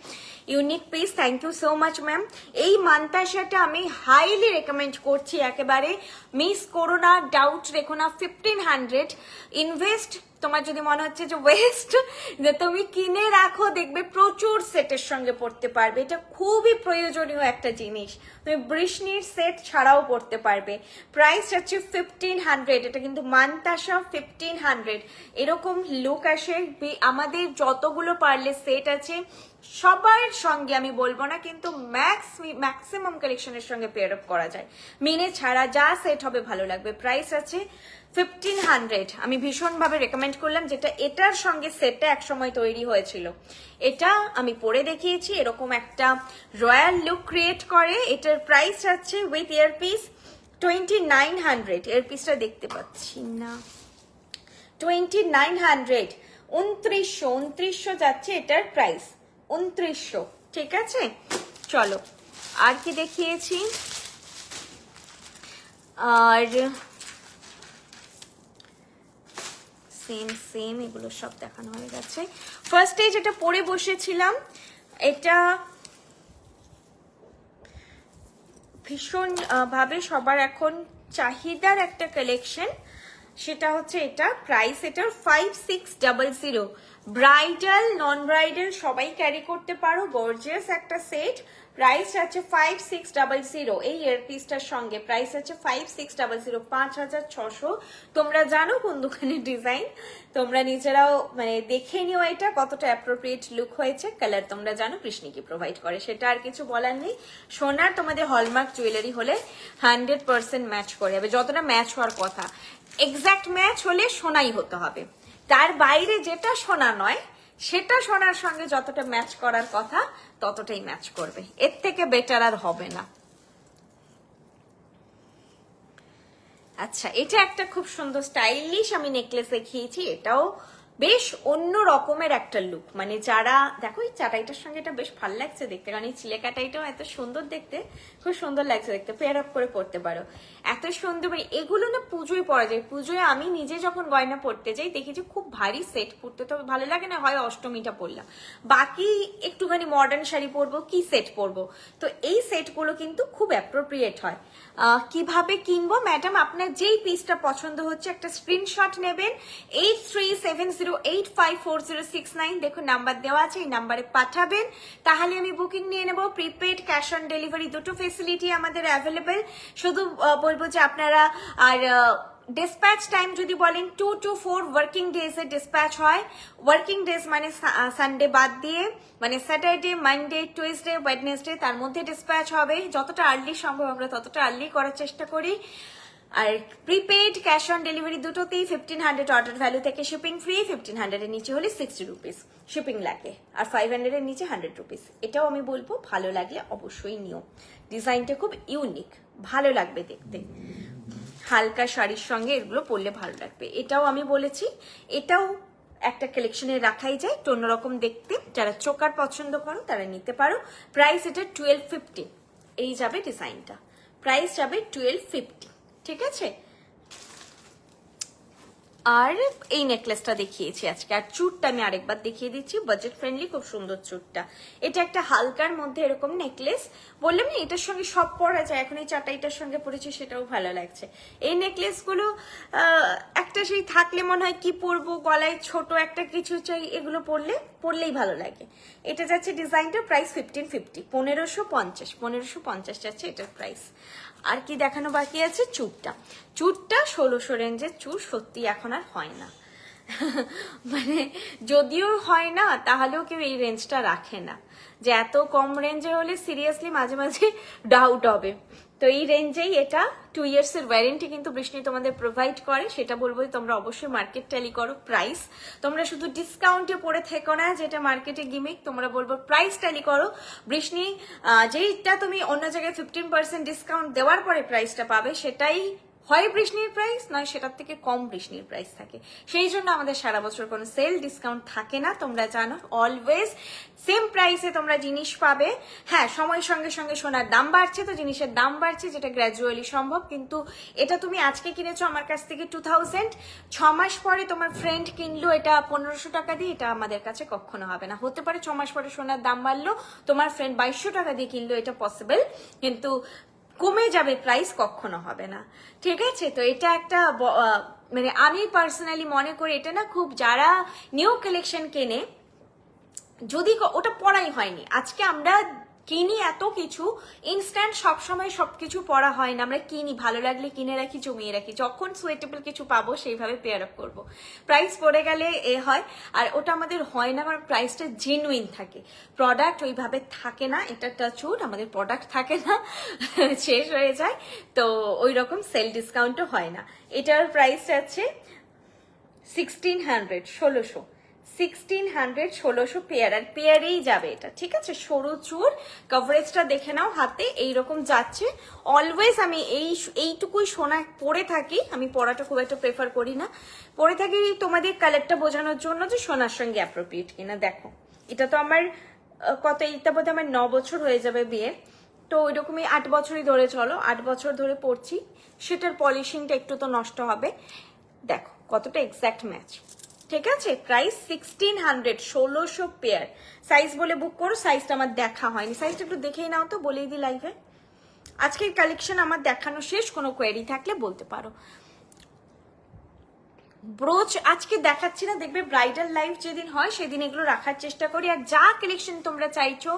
Unique piece, thank you so much ma'am. এই মান্তাসাটা আমি হাইলি রেকমেন্ড করছি, একেবারে মিস করো না, ডাউট রেখো না। 1500 ইনভেস্ট, তোমার যদি মনে হচ্ছে যে ওয়েস্ট, যে তুমি কিনে রাখো, দেখবে প্রচুর সেটের সঙ্গে পড়তে পারবে, এটা খুবই প্রয়োজনীয় একটা জিনিস, তুমি বৃষ্ণির সেট ছাড়াও পড়তে পারবে। প্রাইস হচ্ছে 1500, এটা কিন্তু মান্তাসা 1500, এরকম লুক আসে। আমাদের যতগুলো পারলে সেট আছে সবার সঙ্গে, আমি বলবো না কিন্তু ম্যাক্সিমাম কালেকশনের সঙ্গে পেয়ার আপ করা যায়, মিনে ছাড়া যা সেট হবে ভালো লাগবে। প্রাইস আছে 1500 আমি ভীষণভাবে রেকমেন্ড করলাম, যেটা এটার সঙ্গে সেটটা একসময় তৈরি হয়েছিল। এটা আমি পরে দেখিয়েছি, এরকম একটা রয়্যাল লুক ক্রিয়েট করে। এটার প্রাইস আছে উইথ ইয়ারপিস 2900। ইয়ারপিসটা দেখতে পাচ্ছি না, 2900, 2900 যাচ্ছে এটার প্রাইস, 2900। ঠিক আছে, চলো আর কি দেখিয়েছি। আর সেম এগুলো সব দেখানো হয়ে গেছে। ফার্স্টে যেটা পরে বসেছিলাম, এটা ভীষণ ভাবে সবার এখন চাহিদার একটা কালেকশন, সেটা হচ্ছে এটা। প্রাইস এটার 5600। ব্রাইডাল নন ব্রাইডাল সবাই ক্যারি করতে পারো, গর্জিয়াস একটা সেট। প্রাইস আছে 5600। এই ইয়ারপিসটার সঙ্গে প্রাইস আছে 5600, 5600। তোমরা জানো কোন দোকানের ডিজাইন, তোমরা নিজেরাও মানে দেখে নিও এটা কতটা অ্যাপ্রোপ্রিয়েট লুক হয়েছে। কালার তোমরা জানো কৃষ্ণি কি প্রোভাইড করে, সেটা আর কিছু বলার নেই। সোনার তোমাদের হলমার্ক জুয়েলারি হলে 100% ম্যাচ করে যাবে, যতটা ম্যাচ হওয়ার কথা। এক্সাক্ট ম্যাচ হলে সোনাই হতে হবে, তার বাইরে যেটা সোনা নয় সেটা সোনার সঙ্গে যতটা ম্যাচ করার কথা ততটাই ম্যাচ করবে, এর থেকে বেটার আর হবে না। আচ্ছা, এটা একটা খুব সুন্দর স্টাইলিশ আমি নেকলেস দেখিয়েছি, এটাও বেশ অন্য রকমের একটা লুক। মানে যারা দেখো এই চাটাইটার সঙ্গে এটা বেশ ভালো লাগছে দেখতে, কারণ এই চিলেকাটাইটাও এত সুন্দর দেখতে, খুব সুন্দর লাগছে দেখতে। পেয়ার আপ করে পড়তে পারো, এত সুন্দর। মানে এগুলো না পুজোয় পরা যায়। পুজোয় আমি নিজে যখন গয়না পরতে যাই দেখেছি খুব ভারী সেট পরতে তো ভালো লাগে না, হয় অষ্টমীটা পরলাম, বাকি একটুখানি মডার্ন শাড়ি পরবো কি সেট পরবো, তো এই সেটগুলো কিন্তু খুব অ্যাপ্রোপ্রিয়েট হয়। কিভাবে কিনবো ম্যাডাম, আপনার যেই পিসটা পছন্দ হচ্ছে একটা স্ক্রিনশট নেবেন, 8370854069, দেখুন নাম্বার দেওয়া আছে, এই নাম্বারে পাঠাবেন, তাহলে আমি বুকিং নিয়ে নেবো। প্রিপেড ক্যাশ অন ডেলিভারি দুটো ফেসিলিটি আমাদের অ্যাভেলেবেল। শুধু বলবো যে আপনারা, আর ডিসপ্যাচ টাইম যদি বলেন 2 to 4 ওয়ার্কিং ডেজে ডিসপ্যাচ হয়। ওয়ার্কিং ডেজ মানে সানডে বাদ দিয়ে, মানে স্যাটারডে, মানডে, টুইসডে, ওয়েডনেসডে, তার মধ্যে ডিসপ্যাচ হবে। যতটা আর্লি সম্ভব আমরা ততটা আর্লি করার চেষ্টা করি। আর প্রিপেড ক্যাশ অন ডেলিভারি দুটোতেই 1500 অর্ডার ভ্যালু থেকে শিপিং ফ্রি, 1500 এর নিচে হলে 60 রুপিস শিপিং লাগে, আর 500 এর নিচে 100 রুপিস। এটাও আমি বলবো ভালো লাগলে অবশ্যই নিও, ডিজাইনটা খুব ইউনিক, ভালো লাগবে দেখতে। হালকা শাড়ির সঙ্গে এগুলো পরলে ভালো লাগবে। এটাও আমি বলেছি, এটাও একটা কালেকশনে রাখাই যায়, একটু অন্যরকম দেখতে। যারা চোকার পছন্দ করো তারা নিতে পারো। প্রাইস এটা 1250, এই যাবে ডিজাইনটা, প্রাইস যাবে 1250। ঠিক আছে, আর এই নেকলেসটা দেখিয়েছি আজকে। আর চুটটা আমি আরেকবার দেখিয়ে দিচ্ছি, বাজেট ফ্রেন্ডলি, খুব সুন্দর চুটটা। এটা একটা হালকার মধ্যে এরকম নেকলেস, বললাম না এটার সঙ্গে সব পরা যায়। এখন এই চাটাইটার সঙ্গে পরেছি, সেটাও ভালো লাগছে। এই নেকলেসগুলো একটা সেই থাকলে মনে হয় কি পরবো, গলায় ছোট একটা কিছু চাই, এগুলো পরলেই ভালো লাগে। এটা যাচ্ছে ডিজাইনটা, প্রাইস 1550, 1550 যাচ্ছে এটার প্রাইস। আর কি দেখানো বাকি আছে, চুটটা 1600 রেঞ্জের চুট সত্যি এখন আর হয় না। মানে যদিও হয় না, তাহলেও কেউ এই রেঞ্জটা রাখে না, যে এত কম রেঞ্জে হলে সিরিয়াসলি মাঝে মাঝে ডাউট হবে। তো এই রেঞ্জেই এটা 2 years এর ওয়ারেন্টি কিন্তু বৃষ্ণি তোমাদের প্রোভাইড করে, সেটা বলবো তোমরা অবশ্যই মার্কেট ট্যালি করো প্রাইস। তোমরা শুধু ডিসকাউন্টে পড়ে থেকো না, যেটা মার্কেটে গিমিক, তোমরা বলবো প্রাইস ট্যালি করো। বৃষ্ণি যেইটা তুমি অন্য জায়গায় 15% ডিসকাউন্ট দেওয়ার পরে প্রাইসটা পাবে, সেটাই হয় বৃষ্ণির প্রাইস, নয় সেটার থেকে কম বৃষ্ণির প্রাইস থাকে। সেই জন্য আমাদের সারা বছর কোনো সেল ডিসকাউন্ট থাকে না, তোমরা জানো। অলওয়েজ সেম প্রাইসে তোমরা জিনিস পাবে। হ্যাঁ, সময়ের সঙ্গে সঙ্গে সোনার দাম বাড়ছে, তো জিনিসের দাম বাড়ছে, যেটা গ্র্যাজুয়ালি সম্ভব। কিন্তু এটা তুমি আজকে কিনেছো আমার কাছ থেকে 2000, 6 মাস পরে তোমার ফ্রেন্ড কিনলো এটা 1500 টাকা দিয়ে, এটা আমাদের কাছে কখনো হবে না। হতে পারে 6 মাস পরে সোনার দাম বাড়লো, তোমার ফ্রেন্ড 2200 টাকা দিয়ে কিনলো, এটা পসিবল, কিন্তু কমে যাবে প্রাইস, কখনো হবে না। ঠিক আছে, তো এটা একটা মানে আমি পার্সোনালি মনে করি এটা না, খুব যারা নিউ কালেকশন কেনে, যদি ওটা পড়াই হয়নি, আজকে আমরা কিনি এত কিছু, ইনস্ট্যান্ট সবসময় সবকিছু পরা হয় না, আমরা কিনি, ভালো লাগলে কিনে রাখি, জমিয়ে রাখি, যখন সুইটেবল কিছু পাবো সেইভাবে পেয়ার আপ করবো। প্রাইস পড়ে গেলে এ হয়, আর ওটা আমাদের হয় না কারণ প্রাইসটা জেনুইন থাকে, প্রোডাক্ট ওইভাবে থাকে না। এটা টাচউড আমাদের প্রোডাক্ট থাকে না, শেষ হয়ে যায়, তো ওই রকম সেল ডিসকাউন্টও হয় না। এটার প্রাইস আছে 1600, 1600 পেয়ার, আর পেয়ারেই যাবে এটা, ঠিক আছে। সরু চুর, কভারেজটা দেখে নাও, হাতে এইরকম যাচ্ছে। অলওয়েজ আমি এইটুকুই সোনা পরে থাকি, আমি পরাটা খুব একটা প্রেফার করি না, পরে থাকি তোমাদের কালারটা বোঝানোর জন্য যে সোনার সঙ্গে অ্যাপ্রোপ্রিয়েট কিনা। দেখো এটা তো আমার কত, এইটা বোধহয় আমার 9 বছর হয়ে যাবে বিয়ে, তো ওইরকমই 8 বছরই ধরে চলো, 8 বছর ধরে পরছি, সেটার পলিশিংটা একটু তো নষ্ট হবে। দেখো কতটা এক্স্যাক্ট ম্যাচ, ঠিক আছে। Price 1600, 1600 pair. সাইজ বলে বুক করো, সাইজটা আমার দেখা হয়নি, সাইজটা একটু দেখেই নাও তো, বলেই দিই লাইভে। আজকের কালেকশন আমার দেখানো শেষ, কোনো কোয়েরি থাকলে বলতে পারো। ব্রোচ আজকে দেখাচ্ছি না, দেখবে ব্রাইডাল লাইভ যেদিন হয় সেদিন এগুলো রাখার চেষ্টা করি। আর যা কালেকশন তোমরা চাইছো,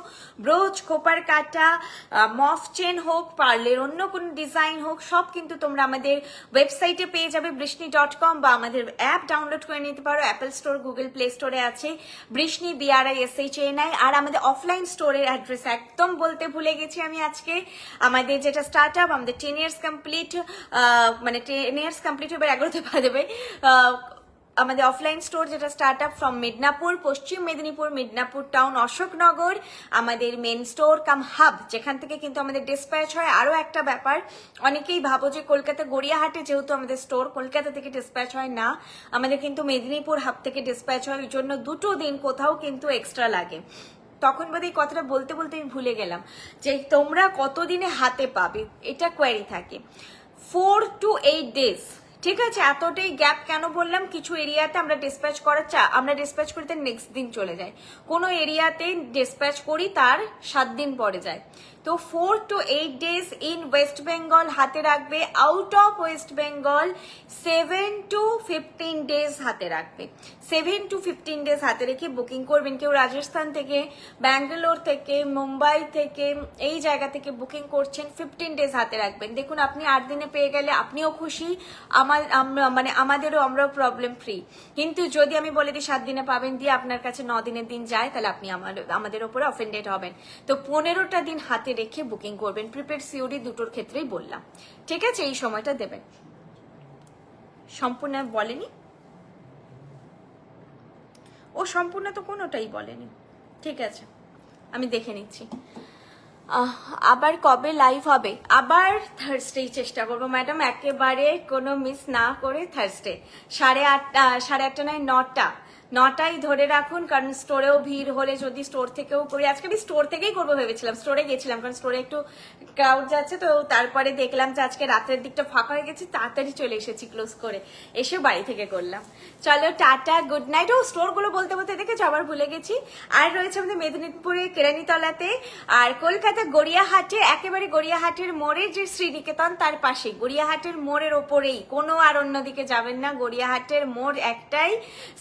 ব্রোচ, খোপার কাটা, মফ চেন হোক, পার্লের অন্য কোনো ডিজাইন হোক, সব কিন্তু তোমরা আমাদের ওয়েবসাইটে পেয়ে যাবে বৃষ্ণি.com, বা আমাদের অ্যাপ ডাউনলোড করে নিতে পারো, অ্যাপল স্টোর, গুগল প্লে স্টোরে আছে বৃষ্ণি, BRISHNI। আর আমাদের অফলাইন স্টোরের অ্যাড্রেস একদম বলতে ভুলে গেছি আমি আজকে, আমাদের যেটা স্টার্ট আপ, আমাদের 10 ইয়ার্স কমপ্লিট, মানে 10 ইয়ার্স কমপ্লিট এবার 11তে পা দেবে। আমাদের অফলাইন স্টোর যেটা start up from Midnapore, Paschim Medinipur, Midnapore town, Ashoknagar আমাদের মেন স্টোর কাম হাব, যেখান থেকে কিন্তু আমাদের ডিসপ্যাচ হয়। আরও একটা ব্যাপার, অনেকেই ভাবো যে কলকাতা গড়িয়াহাটে যেহেতু আমাদের স্টোর, কলকাতা থেকে ডিসপ্যাচ হয় না, আমাদের কিন্তু মেদিনীপুর হাব থেকে ডিসপ্যাচ হয়, ওই জন্য 2 দিন কোথাও কিন্তু এক্সট্রা লাগে। তখন বোধ এই কথাটা বলতে বলতে আমি ভুলে গেলাম যে তোমরা কতদিনে হাতে পাবে, এটা কোয়ারি থাকে। 4 to 8 days, ঠিক আছে। এতটাই গ্যাপ কেন বললাম, কিছু এরিয়াতে আমরা ডিসপ্যাচ আমরা ডিসপ্যাচ করি তার নেক্সট দিন চলে যায়, কোনো এরিয়াতে ডিসপ্যাচ করি তার 7 দিন পরে যায়। তো 4 to 8 days in West Bengal হাতে রাখবে, out of West Bengal 7 to 15 days হাতে রাখবে। 7 to 15 days হাতে রেখে বুকিং করবেন। কেউ রাজস্থান থেকে, ব্যাঙ্গালোর থেকে, মুম্বাই থেকে, এই জায়গা থেকে বুকিং করছেন, 15 days হাতে রাখবেন। দেখুন আপনি 8 দিনে পেয়ে গেলে আপনিও খুশি, আমরাও প্রবলেম ফ্রি। কিন্তু যদি আমি বলে দিই 7 দিনে পাবেন, দিয়ে আপনার কাছে 9 দিনের দিন যায়, তাহলে আপনি আমাদের ওপরে অফেন্ডেড হবেন। তো 15টা দিন হাতে রেখে বুকিং করবেন, প্রিপেড সিওডি দুটোর ক্ষেত্রেই বললাম, ঠিক আছে। এই সময়টা দেবেন। সম্পূর্ণ বলেনি ও, সম্পূর্ণ তো কোনোটাই বলেনি, ঠিক আছে, আমি দেখে নিচ্ছি। আবার কবে লাইভ হবে? আবার থার্সডে চেষ্টা করবো ম্যাডাম, একেবারে কোনো মিস না করে। থার্সডে 8:30 নয় 9টাই ধরে রাখুন, কারণ স্টোরেও ভিড় হলে যদি স্টোর থেকেও করি, আজকে আমি স্টোর থেকেই করবো ভেবেছিলাম, স্টোরে গেছিলাম কারণ স্টোরে একটু ক্রাউড যাচ্ছে, তো তারপরে দেখলাম যে আজকে রাতের দিকটা ফাঁকা হয়ে গেছে, তাড়াতাড়ি চলে এসেছি, ক্লোজ করে এসে বাড়ি থেকে করলাম। চলো টাটা, গুড নাইট। ও স্টোরগুলো বলতে বলতে দেখেছো আবার ভুলে গেছি। আর রয়েছে আমাদের মেদিনীপুরে কেরানীতলাতে, আর কলকাতা গড়িয়াহাটে, একেবারে গড়িয়াহাটের মোড়ে যে শ্রীনিকেতন তার পাশে, গড়িয়াহাটের মোড়ের ওপরেই, কোনো আর অন্যদিকে যাবেন না, গড়িয়াহাটের মোড় একটাই,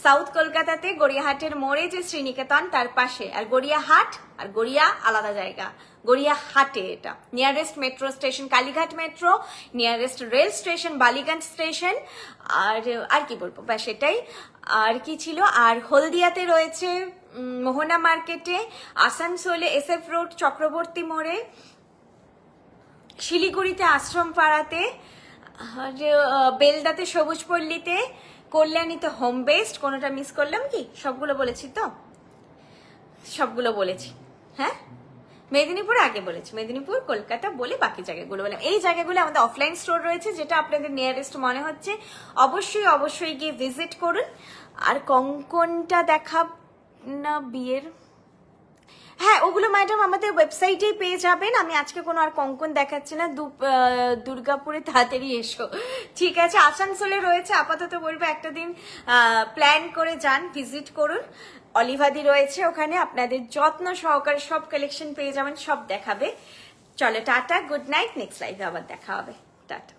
সাউথ কলকাতাতে গড়িয়াহাটের মোড়ে যে শ্রীনিকেতন তার পাশে। আর গড়িয়াহাট আর গড়িয়া আলাদা জায়গা, গড়িয়াহাটে এটা nearest metro station Kalighat metro, nearest rail station Ballygunge station. আর কি বলবো, ব্যাস এটাই। আর কি ছিল, আর হলদিয়াতে রয়েছে মোহনা মার্কেটে, আসানসোলে SF রোড চক্রবর্তী মোড়ে, শিলিগুড়িতে আশ্রম পাড়াতে, বেলদাতে সবুজপল্লীতে, কল্যাণীতে হোম বেস্ট। কোনোটা মিস করলাম কি? সবগুলো বলেছি তো, সবগুলো বলেছি। হ্যাঁ, মেদিনীপুর আগে বলেছি, মেদিনীপুর কলকাতা বলে বাকি জায়গাগুলো বললাম। এই জায়গাগুলো আমাদের অফলাইন স্টোর রয়েছে, যেটা আপনাদের নিয়ারেস্ট মনে হচ্ছে অবশ্যই গিয়ে ভিজিট করুন। আর কঙ্কনটা দেখা না বিয়ের, হ্যাঁ ওগুলো ম্যাডাম আমাদের ওয়েবসাইটেই পেয়ে যাবেন। আমি আজকে কোনো আর কঙ্কন দেখাচ্ছি না, দুর্গাপুরে তাড়াতাড়ি এসো, ঠিক আছে। আসানসোলে রয়েছে, আপাতত বলবো একটা দিন প্ল্যান করে যান, ভিজিট করুন। অলিভাদি রয়েছে, ওখানে আপনাদের যত্ন সহকারে সব কালেকশন পেয়ে যাবেন, সব দেখাবে। চলো টাটা, গুড নাইট, নেক্সট লাইভে আবার দেখা হবে, টাটা।